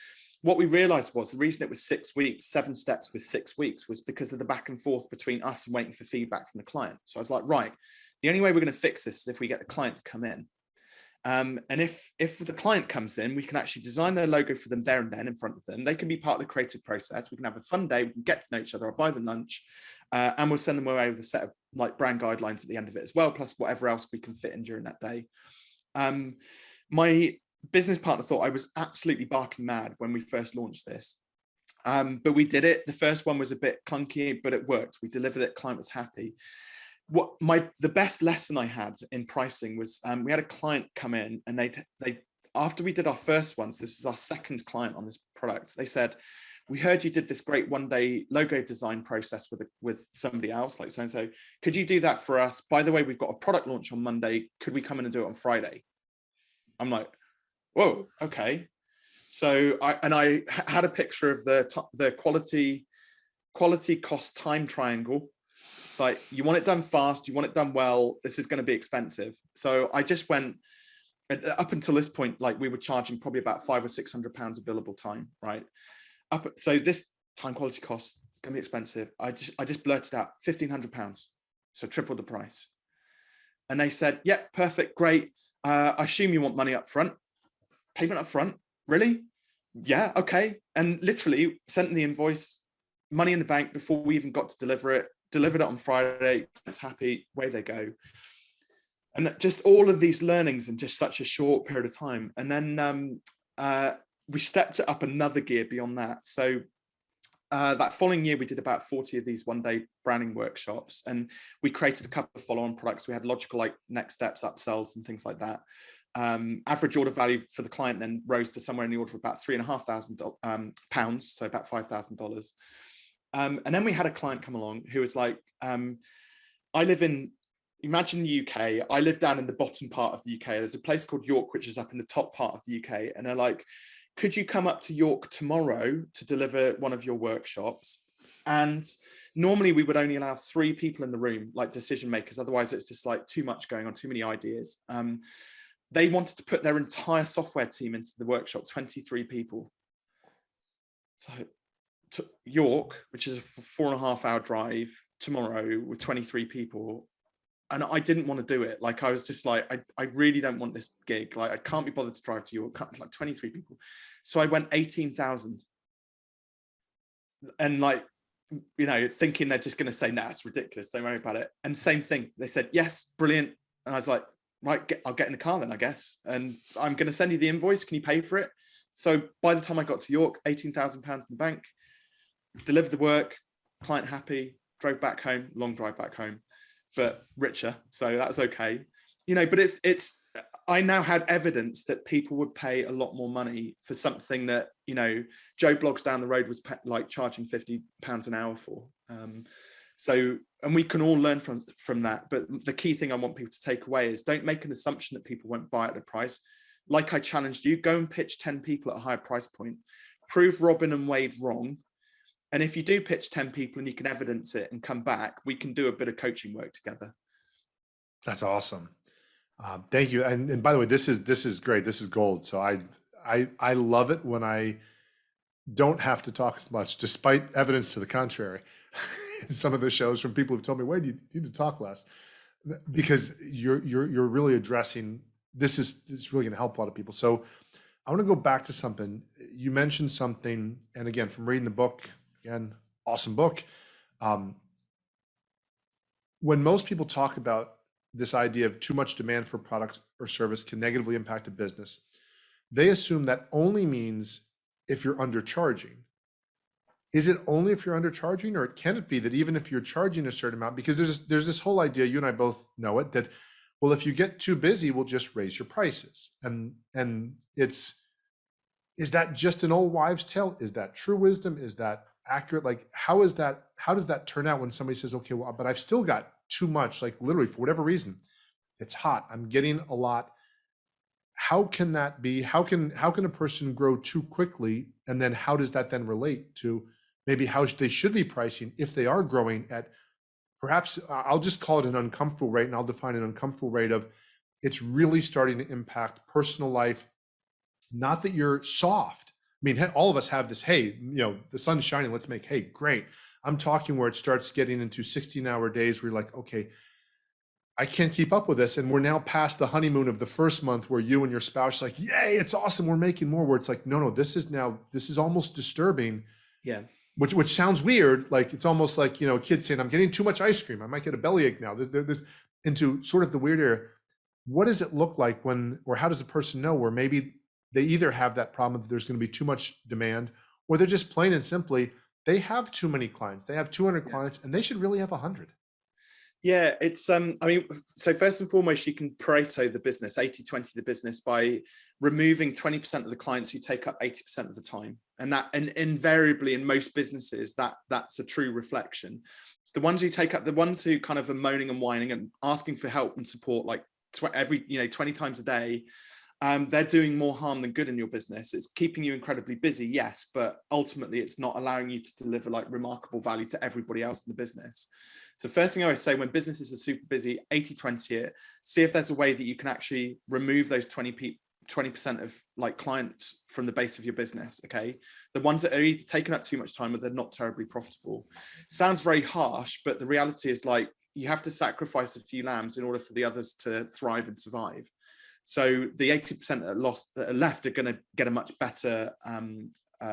What we realized was the reason it was 6 weeks, 7 steps with 6 weeks, was because of the back and forth between us and waiting for feedback from the client. So I was like, right, the only way we're going to fix this is if we get the client to come in. And if the client comes in, we can actually design their logo for them there and then in front of them. They can be part of the creative process. We can have a fun day. We can get to know each other. I'll buy them lunch, and we'll send them away with a set of like brand guidelines at the end of it as well, plus whatever else we can fit in during that day. My business partner thought I was absolutely barking mad when we first launched this. But we did it. The first one was a bit clunky, but it worked. We delivered it. Client was happy. The best lesson I had in pricing was we had a client come in, and they after we did our first ones, this is our second client on this product. They said, we heard you did this great 1-day logo design process with somebody else, like so-and-so. Could you do that for us? By the way, we've got a product launch on Monday. Could we come in and do it on Friday? I'm like, whoa, okay. So I had a picture of the quality cost time triangle. It's like, you want it done fast, you want it done well, this is going to be expensive. So I just went, up until this point, like we were charging probably about £500 or £600 of billable time, right? So this time quality cost is going to be expensive. I just blurted out £1,500, so tripled the price. And they said, yeah, perfect, great. I assume you want money up front. Payment up front, really? Yeah, okay. And literally sent the invoice, money in the bank before we even got to deliver it. Delivered it on Friday. It's happy. Away they go. And just all of these learnings in just such a short period of time. And then we stepped it up another gear beyond that. So that following year, we did about 40 of these 1-day branding workshops, and we created a couple of follow-on products. We had logical like next steps, upsells, and things like that. Average order value for the client then rose to somewhere in the order of about £3,500, so about $5,000. And then we had a client come along who was like, I live in, imagine the UK, I live down in the bottom part of the UK. There's a place called York, which is up in the top part of the UK. And they're like, could you come up to York tomorrow to deliver one of your workshops? And normally we would only allow 3 people in the room, like decision makers. Otherwise it's just like too much going on, too many ideas. They wanted to put their entire software team into the workshop, 23 people. So to York, which is a 4.5-hour drive tomorrow with 23 people. And I didn't want to do it. Like, I was just like, I really don't want this gig. Like, I can't be bothered to drive to York, like 23 people. So I went 18,000. And like, thinking they're just going to say, nah, it's ridiculous. Don't worry about it. And same thing. They said, yes, brilliant. And I was like, right, I'll get in the car then, I guess. And I'm going to send you the invoice. Can you pay for it? So by the time I got to York, £18,000 in the bank, delivered the work, client happy, drove back home, long drive back home, but richer. So that was okay. But it's, I now had evidence that people would pay a lot more money for something that, Joe Blogs down the road was like charging £50 an hour for. So, and we can all learn from that. But the key thing I want people to take away is don't make an assumption that people won't buy at the price. Like I challenged you, go and pitch 10 people at a higher price point, prove Robin and Wade wrong. And if you do pitch 10 people and you can evidence it and come back, we can do a bit of coaching work together. That's awesome. Thank you. And by the way, this is great. This is gold. So I love it when I don't have to talk as much, despite evidence to the contrary. Some of the shows from people who've told me, wait, you need to talk less, because you're really addressing this. It's really going to help a lot of people. So I want to go back to something you mentioned, something, and again, from reading the book, again, awesome book. When most people talk about this idea of too much demand for product or service can negatively impact a business, they assume that only means if you're undercharging. Is it only if you're undercharging, or can it be that even if you're charging a certain amount, because there's this whole idea, you and I both know it, that, well, if you get too busy, we'll just raise your prices. And is that just an old wives' tale? Is that true wisdom? Is that accurate? Like, how does that turn out when somebody says, okay, well, but I've still got too much, like literally for whatever reason, it's hot, I'm getting a lot. How can that be? How can a person grow too quickly? And then how does that then relate to maybe how they should be pricing if they are growing at, perhaps I'll just call it an uncomfortable rate, and I'll define an uncomfortable rate of it's really starting to impact personal life. Not that you're soft. I mean, all of us have this, hey, the sun's shining, let's make hay, great. I'm talking where it starts getting into 16-hour days where you're like, okay, I can't keep up with this. And we're now past the honeymoon of the first month where you and your spouse are like, yay, it's awesome, we're making more, where it's like, no, this is almost disturbing. Yeah. Which sounds weird. Like, it's almost like, kids saying, I'm getting too much ice cream, I might get a bellyache now. There's into sort of the weird area. What does it look like or how does a person know where maybe they either have that problem that there's going to be too much demand, or they're just plain and simply, they have too many clients. They have 200 clients and they should really have 100. Yeah, it's I mean, so first and foremost, you can Pareto the business, 80-20 the business, by removing 20% of the clients who take up 80% of the time. And invariably in most businesses, that's a true reflection. The ones who take up, the ones who kind of are moaning and whining and asking for help and support like every 20 times a day, they're doing more harm than good in your business. It's keeping you incredibly busy, yes, but ultimately it's not allowing you to deliver like remarkable value to everybody else in the business. So first thing I always say, when businesses are super busy, 80-20 it, see if there's a way that you can actually remove those 20% of like clients from the base of your business. Okay, the ones that are either taking up too much time or they're not terribly profitable. Sounds very harsh, but the reality is, like, you have to sacrifice a few lambs in order for the others to thrive and survive. So the 80% that are left are going to get a much better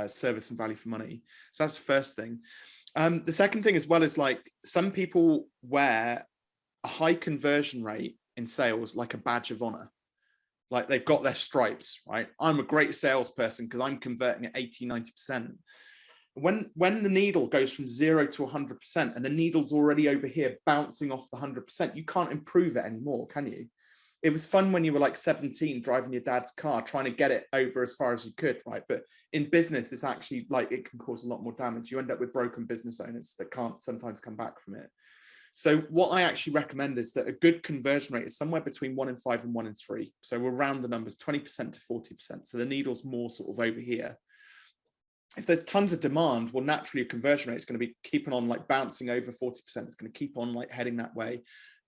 service and value for money. So that's the first thing. The second thing as well is, like, some people wear a high conversion rate in sales like a badge of honor. Like, they've got their stripes, right? I'm a great salesperson because I'm converting at 80-90%. When the needle goes from 0 to 100% and the needle's already over here bouncing off the 100%, you can't improve it anymore, can you? It was fun when you were like 17 driving your dad's car, trying to get it over as far as you could, right? But in business, it's actually like, it can cause a lot more damage. You end up with broken business owners that can't sometimes come back from it. So what I actually recommend is that a good conversion rate is somewhere between 1 in 5 and 1 in 3. So we'll round the numbers 20% to 40%. So the needle's more sort of over here. If there's tons of demand, well, naturally, a conversion rate is going to be keeping on like bouncing over 40%. It's going to keep on like heading that way.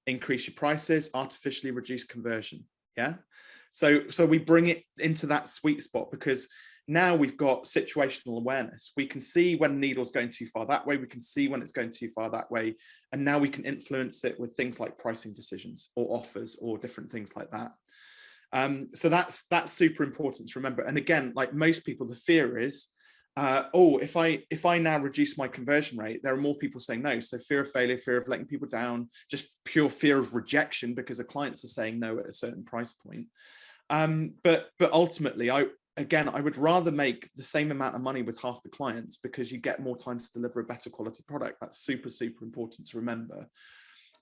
Increase your prices, artificially reduce conversion. Yeah. So we bring it into that sweet spot, because now we've got situational awareness. We can see when the needle's going too far that way. We can see when it's going too far that way. And now we can influence it with things like pricing decisions or offers or different things like that. So that's super important to remember. And again, like most people, the fear is, if I now reduce my conversion rate, there are more people saying no. So fear of failure, fear of letting people down, just pure fear of rejection because the clients are saying no at a certain price point. But ultimately, I would rather make the same amount of money with half the clients, because you get more time to deliver a better quality product. That's super, super important to remember.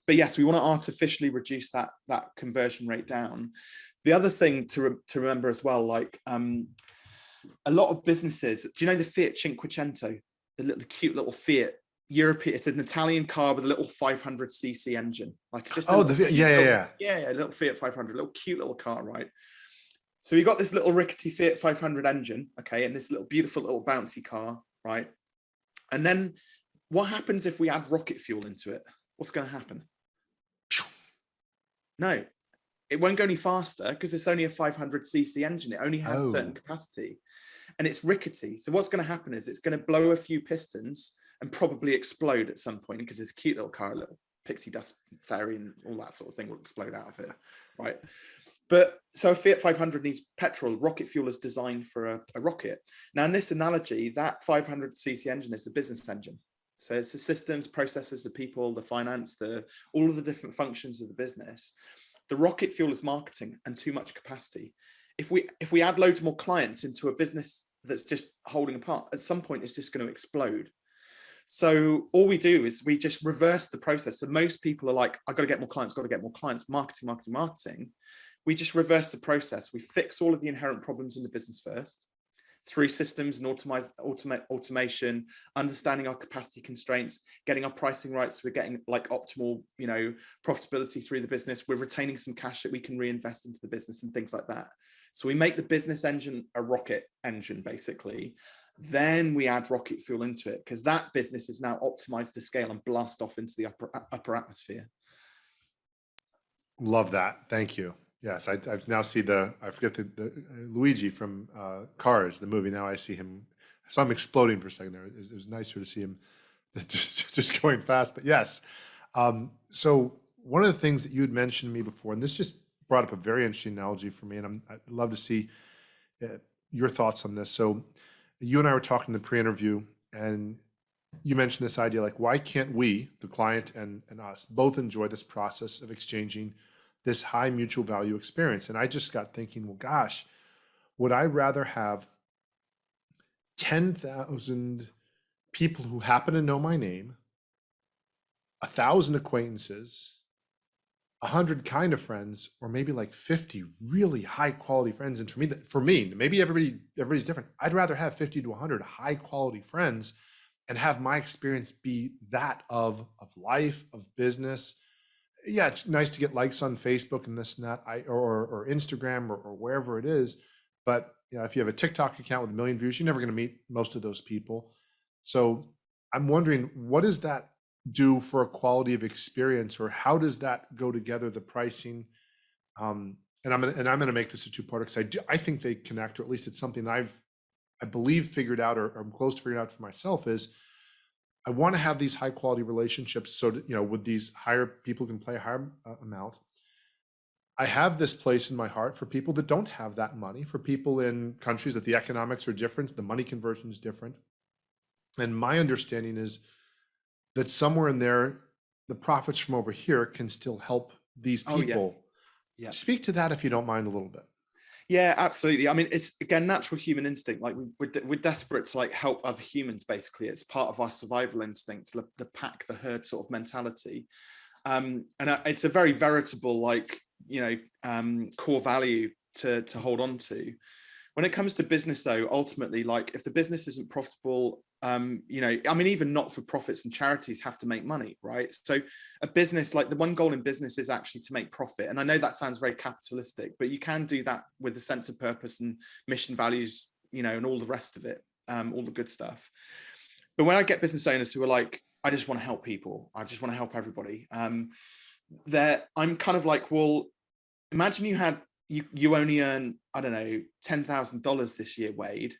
But yes, we want to artificially reduce that conversion rate down. The other thing to remember as well, like, a lot of businesses, do you know the Fiat Cinquecento, the cute little Fiat European? It's an Italian car with a little 500cc engine, like just a little Fiat 500, little cute little car, right? So you got this little rickety Fiat 500 engine, okay, and this little beautiful little bouncy car, right? And then what happens if we add rocket fuel into it? What's going to happen? No, it won't go any faster because it's only a 500cc engine. It only has certain capacity, and it's rickety. So what's going to happen is it's going to blow a few pistons and probably explode at some point, because this cute little car, a little pixie dust fairy and all that sort of thing will explode out of it, right? But so a Fiat 500 needs petrol. Rocket fuel is designed for a rocket. Now, in this analogy, that 500cc engine is the business engine. So it's the systems, processes, the people, the finance, all of the different functions of the business. The rocket fuel is marketing and too much capacity. If we add loads more clients into a business that's just holding apart, at some point it's just going to explode. So all we do is we just reverse the process. So most people are like, I've got to get more clients, marketing, marketing, marketing. We just reverse the process. We fix all of the inherent problems in the business first through systems and automation, understanding our capacity constraints, getting our pricing right, so we're getting like optimal, profitability through the business. We're retaining some cash that we can reinvest into the business and things like that. So we make the business engine a rocket engine, basically. Then we add rocket fuel into it, because that business is now optimized to scale and blast off into the upper atmosphere. Love that. Thank you. Yes, I now see I forget the Luigi from Cars, the movie. Now I see him. So I'm exploding for a second there. It was nicer to see him just going fast. But yes. So one of the things that you had mentioned to me before, and this just brought up a very interesting analogy for me, and I'd love to see your thoughts on this. So you and I were talking in the pre-interview, and you mentioned this idea, like, why can't we, the client and us, both enjoy this process of exchanging this high mutual value experience? And I just got thinking, well, gosh, would I rather have 10,000 people who happen to know my name, 1,000 acquaintances, 100 kind of friends, or maybe like 50 really high quality friends? And for me, maybe everybody's different. I'd rather have 50 to 100 high quality friends and have my experience be that of life, of business. Yeah, it's nice to get likes on Facebook and this and that, or Instagram or wherever it is. But if you have a TikTok account with 1 million views, you're never going to meet most of those people. So I'm wondering, what does that do for a quality of experience, or how does that go together? The pricing, and I'm going to make this a two-parter, because I think they connect, or at least it's something I believe figured out, or I'm close to figuring out for myself, is I want to have these high quality relationships so that, with these higher people can pay a higher amount. I have this place in my heart for people that don't have that money, for people in countries that the economics are different, the money conversion is different. And my understanding is that somewhere in there, the profits from over here can still help these people. Yeah. Speak to that, if you don't mind, a little bit. Yeah, absolutely. I mean, it's, again, natural human instinct. Like we're desperate to like help other humans. Basically, it's part of our survival instinct, the pack, the herd sort of mentality. And it's a very veritable, like, core value to hold on to. When it comes to business, though, ultimately, like, if the business isn't profitable, even not-for-profits and charities have to make money, right? So a business, like, the one goal in business is actually to make profit. And I know that sounds very capitalistic, but you can do that with a sense of purpose and mission values, and all the rest of it, all the good stuff. But when I get business owners who are like, I just want to help people, I just want to help everybody, I'm kind of like, well, imagine you only earn, I don't know, $10,000 this year, Wade.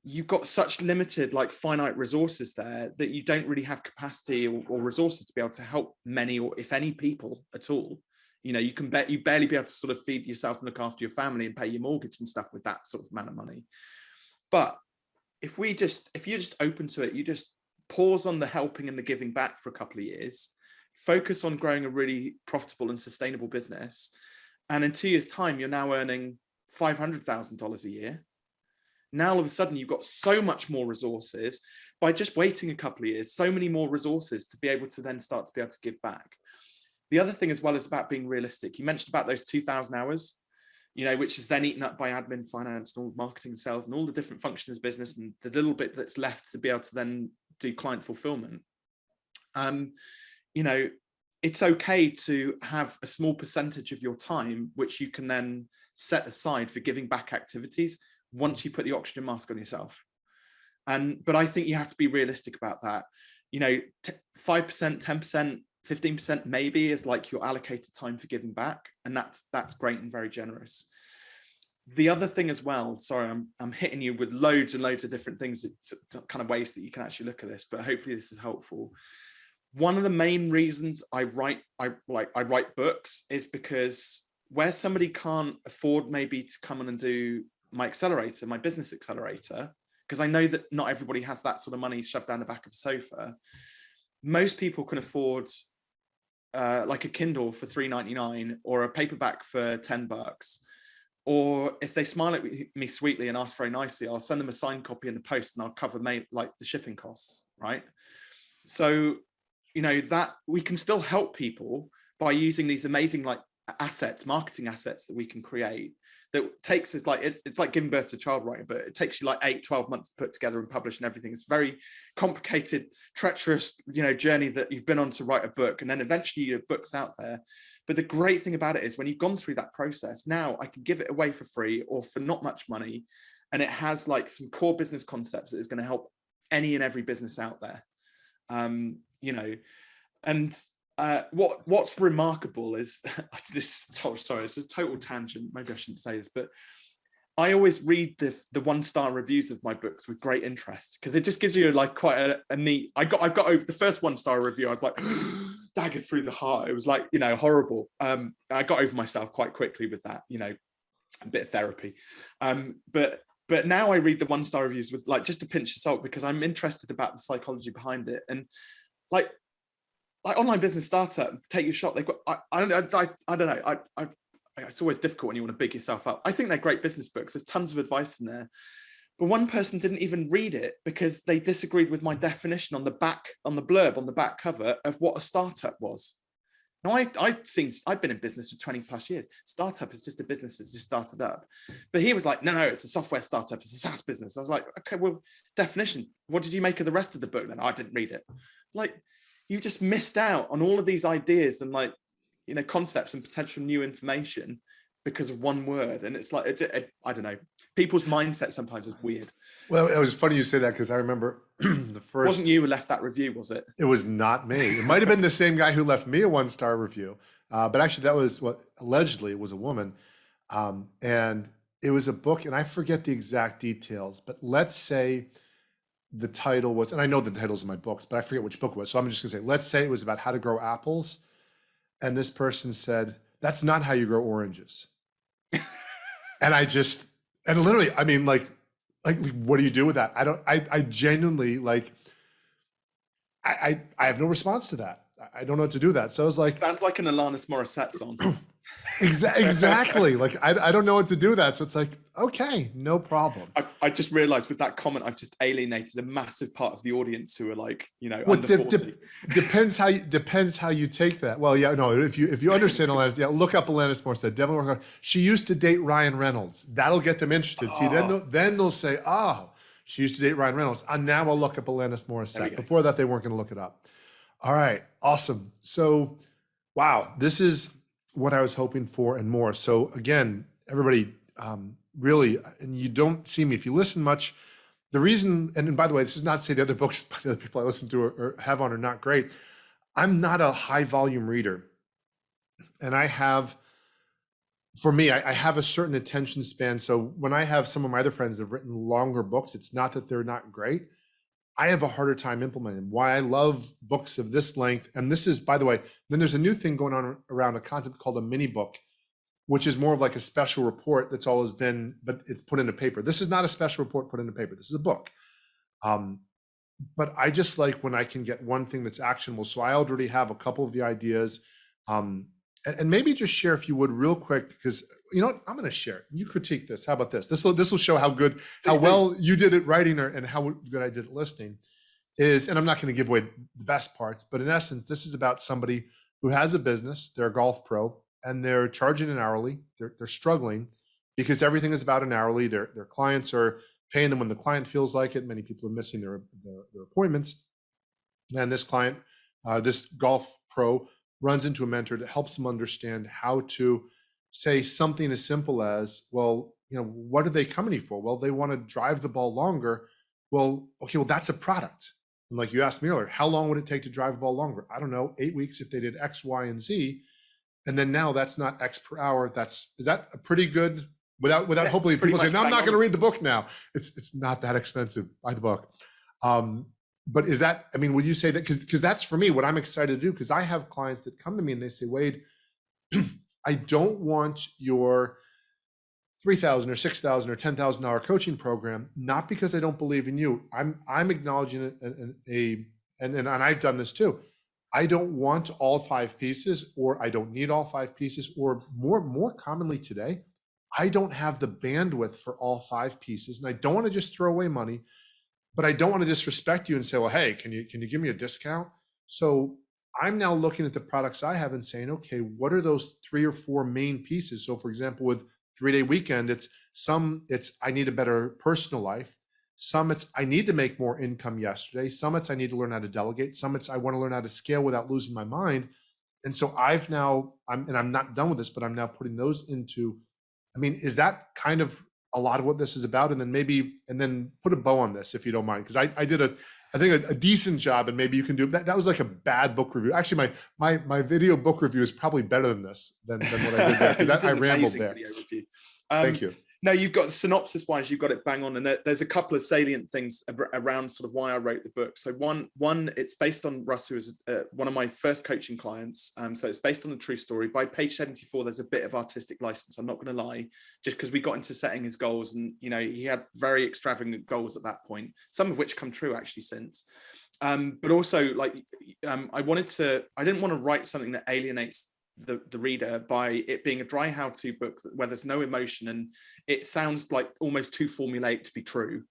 You've got such limited, like, finite resources there that you don't really have capacity or resources to be able to help many, or if any, people at all. You barely be able to sort of feed yourself and look after your family and pay your mortgage and stuff with that sort of amount of money. But if you're just open to it, you just pause on the helping and the giving back for a couple of years, focus on growing a really profitable and sustainable business. And in 2 years' time, you're now earning $500,000 a year. Now, all of a sudden, you've got so much more resources by just waiting a couple of years, so many more resources to be able to then start to be able to give back. The other thing as well is about being realistic. You mentioned about those 2,000 hours, which is then eaten up by admin, finance, and all marketing and sales and all the different functions of business, and the little bit that's left to be able to then do client fulfillment. It's okay to have a small percentage of your time, which you can then set aside for giving back activities once you put the oxygen mask on yourself. But I think you have to be realistic about that. 5%, 10%, 15% maybe is like your allocated time for giving back. And that's great and very generous. The other thing as well, sorry, I'm hitting you with loads and loads of different things, kind of ways that you can actually look at this, but hopefully this is helpful. One of the main reasons I write books is because where somebody can't afford maybe to come in and do my accelerator, my business accelerator, because I know that not everybody has that sort of money shoved down the back of a sofa. Most people can afford like a Kindle for $3.99 or a paperback for $10. Or if they smile at me sweetly and ask very nicely, I'll send them a signed copy in the post and I'll cover like the shipping costs, right? So, you know, that we can still help people by using these amazing like assets, marketing assets that we can create that takes us like, it's like giving birth to a child, right? But it takes you like 8-12 months to put together and publish and everything. It's very complicated, treacherous, you know, journey that you've been on to write a book. And then eventually your book's out there. But the great thing about it is when you've gone through that process, now I can give it away for free or for not much money. And it has like some core business concepts that is going to help any and every business out there. You know, and what's remarkable is this, sorry, it's a total tangent. Maybe I shouldn't say this, but I always read the 1-star reviews of my books with great interest because it just gives you like quite a neat. I got over the first 1-star review. I was like, dagger through the heart. It was like, you know, horrible. I got over myself quite quickly with that. You know, a bit of therapy. But now I read the 1-star reviews with like just a pinch of salt because I'm interested about the psychology behind it. And like online business startup, take your shot. They've got I don't know. It's always difficult when you want to big yourself up. I think they're great business books. There's tons of advice in there. But one person didn't even read it because they disagreed with my definition on the blurb, on the back cover of what a startup was. Now, I've been in business for 20 plus years. Startup is just a business that's just started up. But he was like, no, it's a software startup. It's a SaaS business. I was like, okay, well, definition. What did you make of the rest of the book then? I didn't read it. Like, you've just missed out on all of these ideas and like, you know, concepts and potential new information because of one word. And it's like, I don't know, people's mindset sometimes is weird. Well, it was funny you say that because I remember the first. Wasn't you who left that review, was it? It was not me. It might have been the same guy who left me a 1-star review. But actually that was what allegedly it was a woman. And it was a book and I forget the exact details, but let's say the title was, and I know the titles of my books, but I forget which book it was. So I'm just gonna say, let's say it was about how to grow apples. And this person said, that's not how you grow oranges. And literally, I mean, like, what do you do with that? I genuinely like, I have no response to that. I don't know what to do with that. So I was like, sounds like an Alanis Morissette song. Exactly. Like, I don't know what to do with that. So it's like, okay, no problem. I just realized with that comment, I've just alienated a massive part of the audience who are like, you know, under 40. Depends how you take that. Well, yeah, no, if you understand Alanis, yeah, look up Alanis Morissette. Definitely work on. She used to date Ryan Reynolds. That'll get them interested. Oh. See, then they'll say, oh, she used to date Ryan Reynolds. And now I'll look up Alanis Morissette. Before that, they weren't going to look it up. All right, awesome. So, wow, this is what I was hoping for and more. So again, everybody, really, and you don't see me if you listen much. The reason, and by the way, this is not to say the other books by the other people I listen to or have on are not great. I'm not a high volume reader. And I have a certain attention span. So when I have some of my other friends that have written longer books, it's not that they're not great. I have a harder time implementing why I love books of this length. And this is, by the way, then there's a new thing going on around a concept called a mini book, which is more of like a special report that's always been, but it's put into paper. This is not a special report put into paper. This is a book. But I just like when I can get one thing that's actionable. So I already have a couple of the ideas. And maybe just share, if you would, real quick, because you know what, I'm going to share it. You critique this. How about this? This will show how well you did at writing and how good I did at listening. And I'm not going to give away the best parts, but in essence, this is about somebody who has a business. They're a golf pro and they're charging an hourly. They're struggling because everything is about an hourly. Their clients are paying them when the client feels like it. Many people are missing their appointments. And this client, this golf pro, runs into a mentor that helps them understand how to say something as simple as, well, you know, what are they coming for? Well, they want to drive the ball longer. Well, okay, well, that's a product. And like you asked me earlier, how long would it take to drive a ball longer? I don't know, 8 weeks if they did X, Y, and Z. And then now that's not X per hour. Is that a pretty good, without Yeah, hopefully people say, no, I'm not going to on. read the book now. It's not that expensive. Buy the book. But is that, I mean, would you say that, because that's for me, what I'm excited to do, because I have clients that come to me and they say, Wade, I don't want your $3,000 or $6,000 or $10,000 coaching program, not because I don't believe in you. I'm acknowledging and I've done this too. I don't want all 5 pieces, or I don't need all 5 pieces, or more commonly today, I don't have the bandwidth for all 5 pieces, and I don't want to just throw away money, but I don't want to disrespect you and say, well, hey, can you give me a discount? So I'm now looking at the products I have and saying, okay, what are those 3 or 4 main pieces? So for example, with 3-day weekend, it's I need a better personal life. Some it's I need to make more income yesterday. Some it's I need to learn how to delegate. Some it's I want to learn how to scale without losing my mind. And so I'm not done with this, but I'm now putting those into, I mean, is that kind of a lot of what this is about? And then put a bow on this, if you don't mind, because I did I think a decent job, and maybe you can do that. That was like a bad book review. Actually, my video book review is probably better than this, than what I did there, because I rambled there. Thank you. No, you've got synopsis wise, you've got it bang on. And there's a couple of salient things around sort of why I wrote the book. So one, it's based on Russ, who was one of my first coaching clients. So it's based on a true story. By page 74, there's a bit of artistic license. I'm not going to lie, just because we got into setting his goals, and, you know, he had very extravagant goals at that point, some of which come true actually since. But also, like, I didn't want to write something that alienates the reader by it being a dry how-to book where there's no emotion and it sounds like almost too formulaic to be true.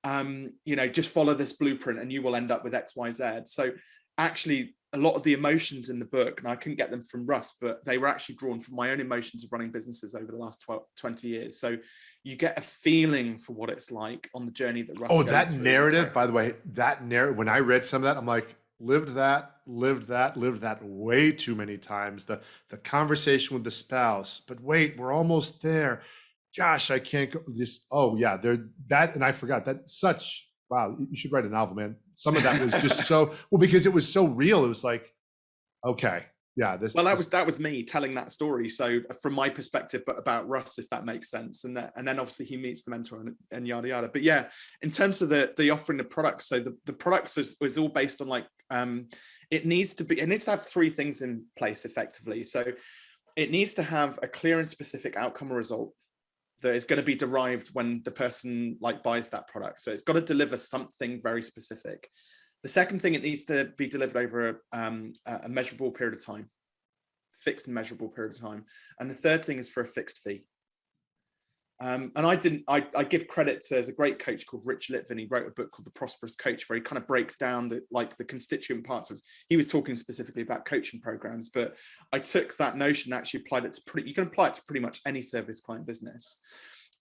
You know, just follow this blueprint and you will end up with XYZ. So actually a lot of the emotions in the book, and I couldn't get them from Russ, but they were actually drawn from my own emotions of running businesses over the last 20 years. So you get a feeling for what it's like on the journey that Russ goes that through. narrative, by the way, that narrative, when I read some of that, I'm like, lived that way too many times. The conversation with the spouse, but wait, we're almost there. Gosh, I can't go this. Oh yeah, and I forgot that. Wow, you should write a novel, man. Some of that was just so well, because it was so real. It was like, okay, yeah, that was me telling that story. So from my perspective, but about Russ, if that makes sense. And then obviously he meets the mentor and yada yada. But yeah, in terms of the offering the products, so the products was all based on like it needs to have 3 things in place effectively. So it needs to have a clear and specific outcome or result that is going to be derived when the person like buys that product. So it's got to deliver something very specific. The second thing, it needs to be delivered over a measurable period of time, fixed and measurable period of time. And the third thing is for a fixed fee. And I give credit to, there's a great coach called Rich Litvin. He wrote a book called The Prosperous Coach, where he kind of breaks down the constituent parts of, he was talking specifically about coaching programs, but I took that notion and actually applied it to you can apply it to pretty much any service client business.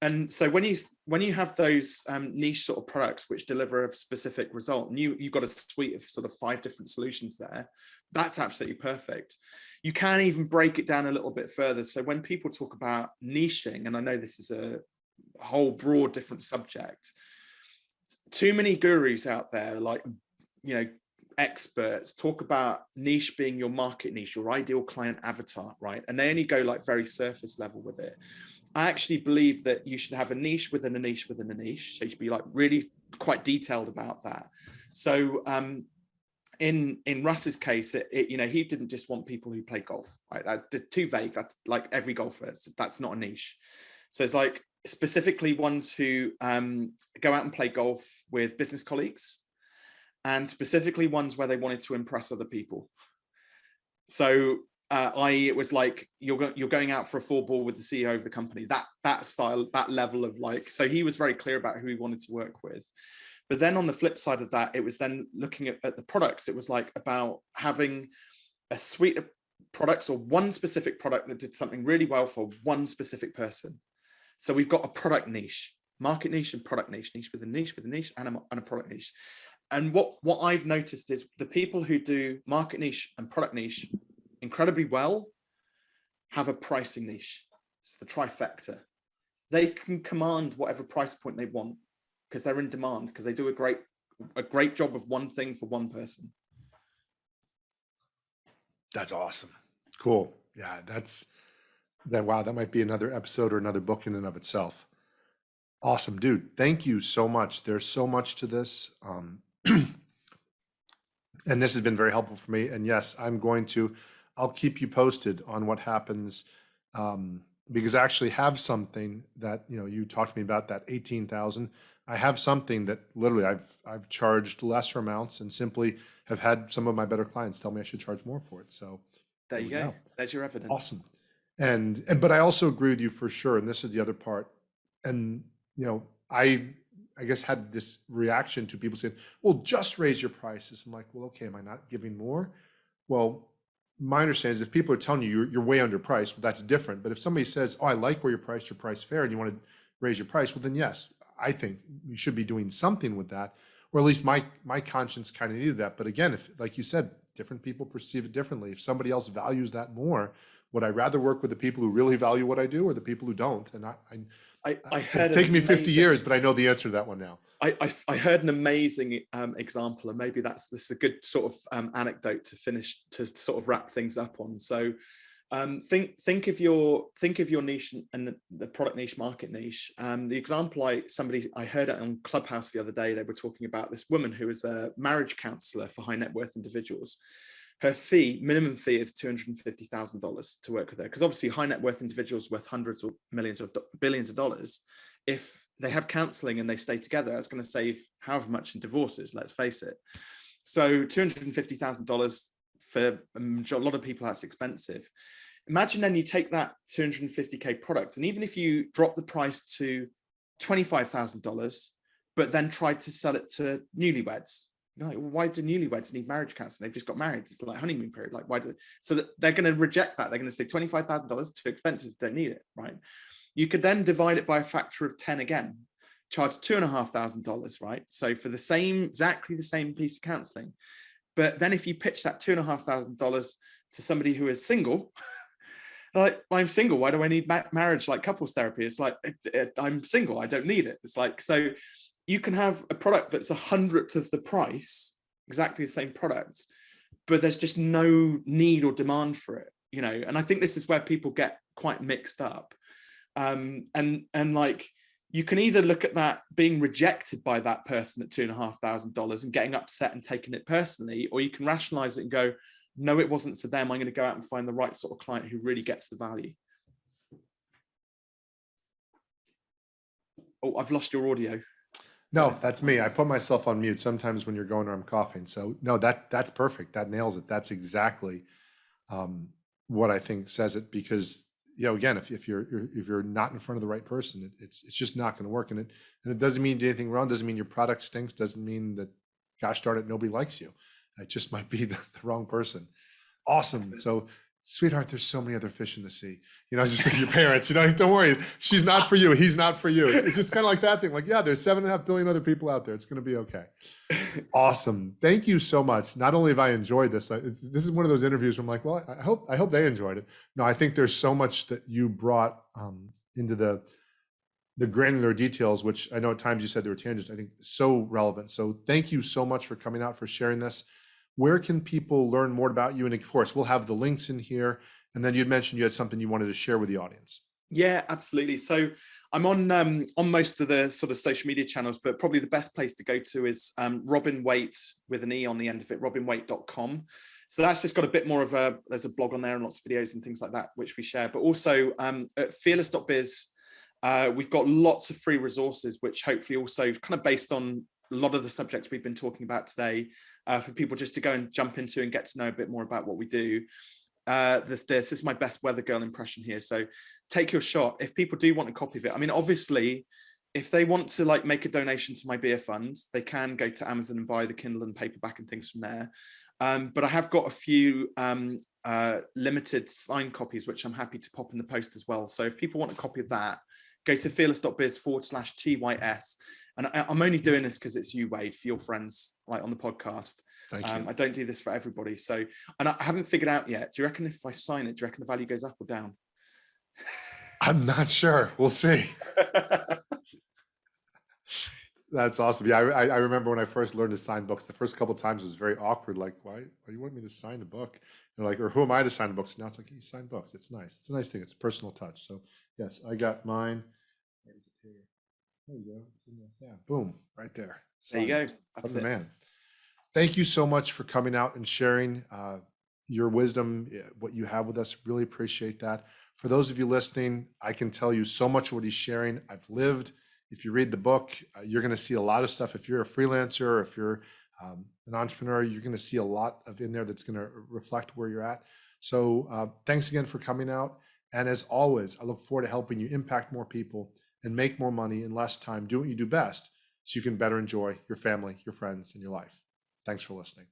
And so when you have those niche sort of products which deliver a specific result, and you've got a suite of sort of 5 different solutions there, that's absolutely perfect. You can even break it down a little bit further. So when people talk about niching, and I know this is a whole broad different subject, too many gurus out there, like, you know, experts talk about niche being your market niche, your ideal client avatar, right? And they only go like very surface level with it. I actually believe that you should have a niche within a niche within a niche. So you should be like really quite detailed about that. So in Russ's case, you know, he didn't just want people who play golf, right? That's too vague. That's like every golfer. That's not a niche. So it's like specifically ones who go out and play golf with business colleagues, and specifically ones where they wanted to impress other people. So i.e. it was like you're going out for a 4-ball with the CEO of the company, that style, that level of like, so he was very clear about who he wanted to work with. But then on the flip side of that, it was then looking at the products. It was like about having a suite of products or one specific product that did something really well for one specific person. So we've got a product niche, market niche and product niche, niche with a niche and a product niche. And what I've noticed is the people who do market niche and product niche incredibly well have a pricing niche. It's the trifecta. They can command whatever price point they want because they're in demand, because they do a great a great job of one thing for one person. That's awesome. Cool. Yeah, wow, that might be another episode or another book in and of itself. Awesome, dude. Thank you so much. There's so much to this. And this has been very helpful for me. And yes, I'll keep you posted on what happens, because I actually have something that, you talked to me about, that 18,000. I have something that literally I've charged lesser amounts and simply have had some of my better clients tell me I should charge more for it. So there you go. There's your evidence. Awesome. But I also agree with you for sure. And this is the other part. And, I guess had this reaction to people saying, well, just raise your prices. I'm like, well, okay, am I not giving more? Well, my understanding is if people are telling you you're way underpriced, well, that's different. But if somebody says, oh, I like where you're priced fair, and you want to raise your price, well, then yes, I think you should be doing something with that. Or at least my conscience kind of needed that. But again, if, like you said, different people perceive it differently. If somebody else values that more, would I rather work with the people who really value what I do or the people who don't? And I heard it's taken me 50 years, but I know the answer to that one now. I heard an amazing example, and maybe this is a good sort of anecdote to sort of wrap things up on. So think of your niche and the product niche, market niche. The example I heard it on Clubhouse the other day. They were talking about this woman who is a marriage counselor for high net worth individuals. Her minimum fee is $250,000 to work with her, because obviously high net worth individuals worth hundreds or millions of billions of dollars. If they have counseling and they stay together, that's going to save however much in divorces, let's face it. So $250,000 for a lot of people, that's expensive. Imagine then you take that $250K product, and even if you drop the price to $25,000, but then try to sell it to newlyweds. Like, why do newlyweds need marriage counseling? They've just got married. It's like honeymoon period. Like, so that they're going to reject that. They're going to say $25,000 too expensive. Don't need it, right? You could then divide it by a factor of 10 again, charge $2,500, right? So for exactly the same piece of counseling. But then if you pitch that $2,500 to somebody who is single, like, I'm single, why do I need marriage, like couples therapy? It's like, I'm single, I don't need it. It's like, so you can have a product that's 100th of the price, exactly the same product, but there's just no need or demand for it, and I think this is where people get quite mixed up. And like, you can either look at that being rejected by that person at $2,500 and getting upset and taking it personally, or you can rationalize it and go, no, it wasn't for them. I'm going to go out and find the right sort of client who really gets the value. Oh, I've lost your audio. No, that's me. I put myself on mute sometimes when you're going or I'm coughing. So no, that's perfect. That nails it. That's exactly what I think says it, because again, if you're not in front of the right person, it's just not going to work. And it doesn't mean you did anything wrong. Doesn't mean your product stinks. Doesn't mean that, gosh darn it, nobody likes you. It just might be the wrong person. Awesome. So, sweetheart, there's so many other fish in the sea. Just like your parents, don't worry. She's not for you. He's not for you. It's just kind of like that thing. Like, yeah, there's 7.5 billion other people out there. It's going to be okay. Awesome. Thank you so much. Not only have I enjoyed this, this is one of those interviews where I'm like, well, I hope they enjoyed it. No, I think there's so much that you brought into the granular details, which I know at times you said there were tangents. I think so relevant. So thank you so much for coming out, for sharing this. Where can people learn more about you? And of course, we'll have the links in here. And then you'd mentioned you had something you wanted to share with the audience. Yeah, absolutely. So I'm on most of the sort of social media channels, but probably the best place to go to is Robin Waite, with an E on the end of it, robinwaite.com. So that's just got a bit more of there's a blog on there and lots of videos and things like that, which we share. But also at fearless.biz, we've got lots of free resources, which hopefully also kind of based on a lot of the subjects we've been talking about today, for people just to go and jump into and get to know a bit more about what we do. This is my best weather girl impression here. So take your shot. If people do want a copy of it, I mean, obviously, if they want to like make a donation to my beer fund, they can go to Amazon and buy the Kindle and paperback and things from there. But I have got a few limited signed copies, which I'm happy to pop in the post as well. So if people want a copy of that, go to fearless.biz/TYS. And I'm only doing this because it's you, Wade, for your friends, like on the podcast. Thank you. I don't do this for everybody. So, and I haven't figured out yet. Do you reckon if I sign it, do you reckon the value goes up or down? I'm not sure. We'll see. That's awesome. Yeah, I remember when I first learned to sign books, the first couple of times it was very awkward. Like, why you want me to sign a book? And like, or who am I to sign books? Now it's like, you sign books. It's nice. It's a nice thing. It's a personal touch. So yes, I got mine. Where is it here? There you go. It's in there. Yeah, boom, right there. There you Signed. go. What That's a it. man. Thank you so much for coming out and sharing your wisdom, what you have with us. Really appreciate that. For those of you listening, I can tell you so much of what he's sharing. I've lived. If you read the book, you're going to see a lot of stuff. If you're a freelancer, or if you're an entrepreneur, you're going to see a lot of in there that's going to reflect where you're at. So thanks again for coming out. And as always, I look forward to helping you impact more people and make more money in less time. Do what you do best so you can better enjoy your family, your friends, and your life. Thanks for listening.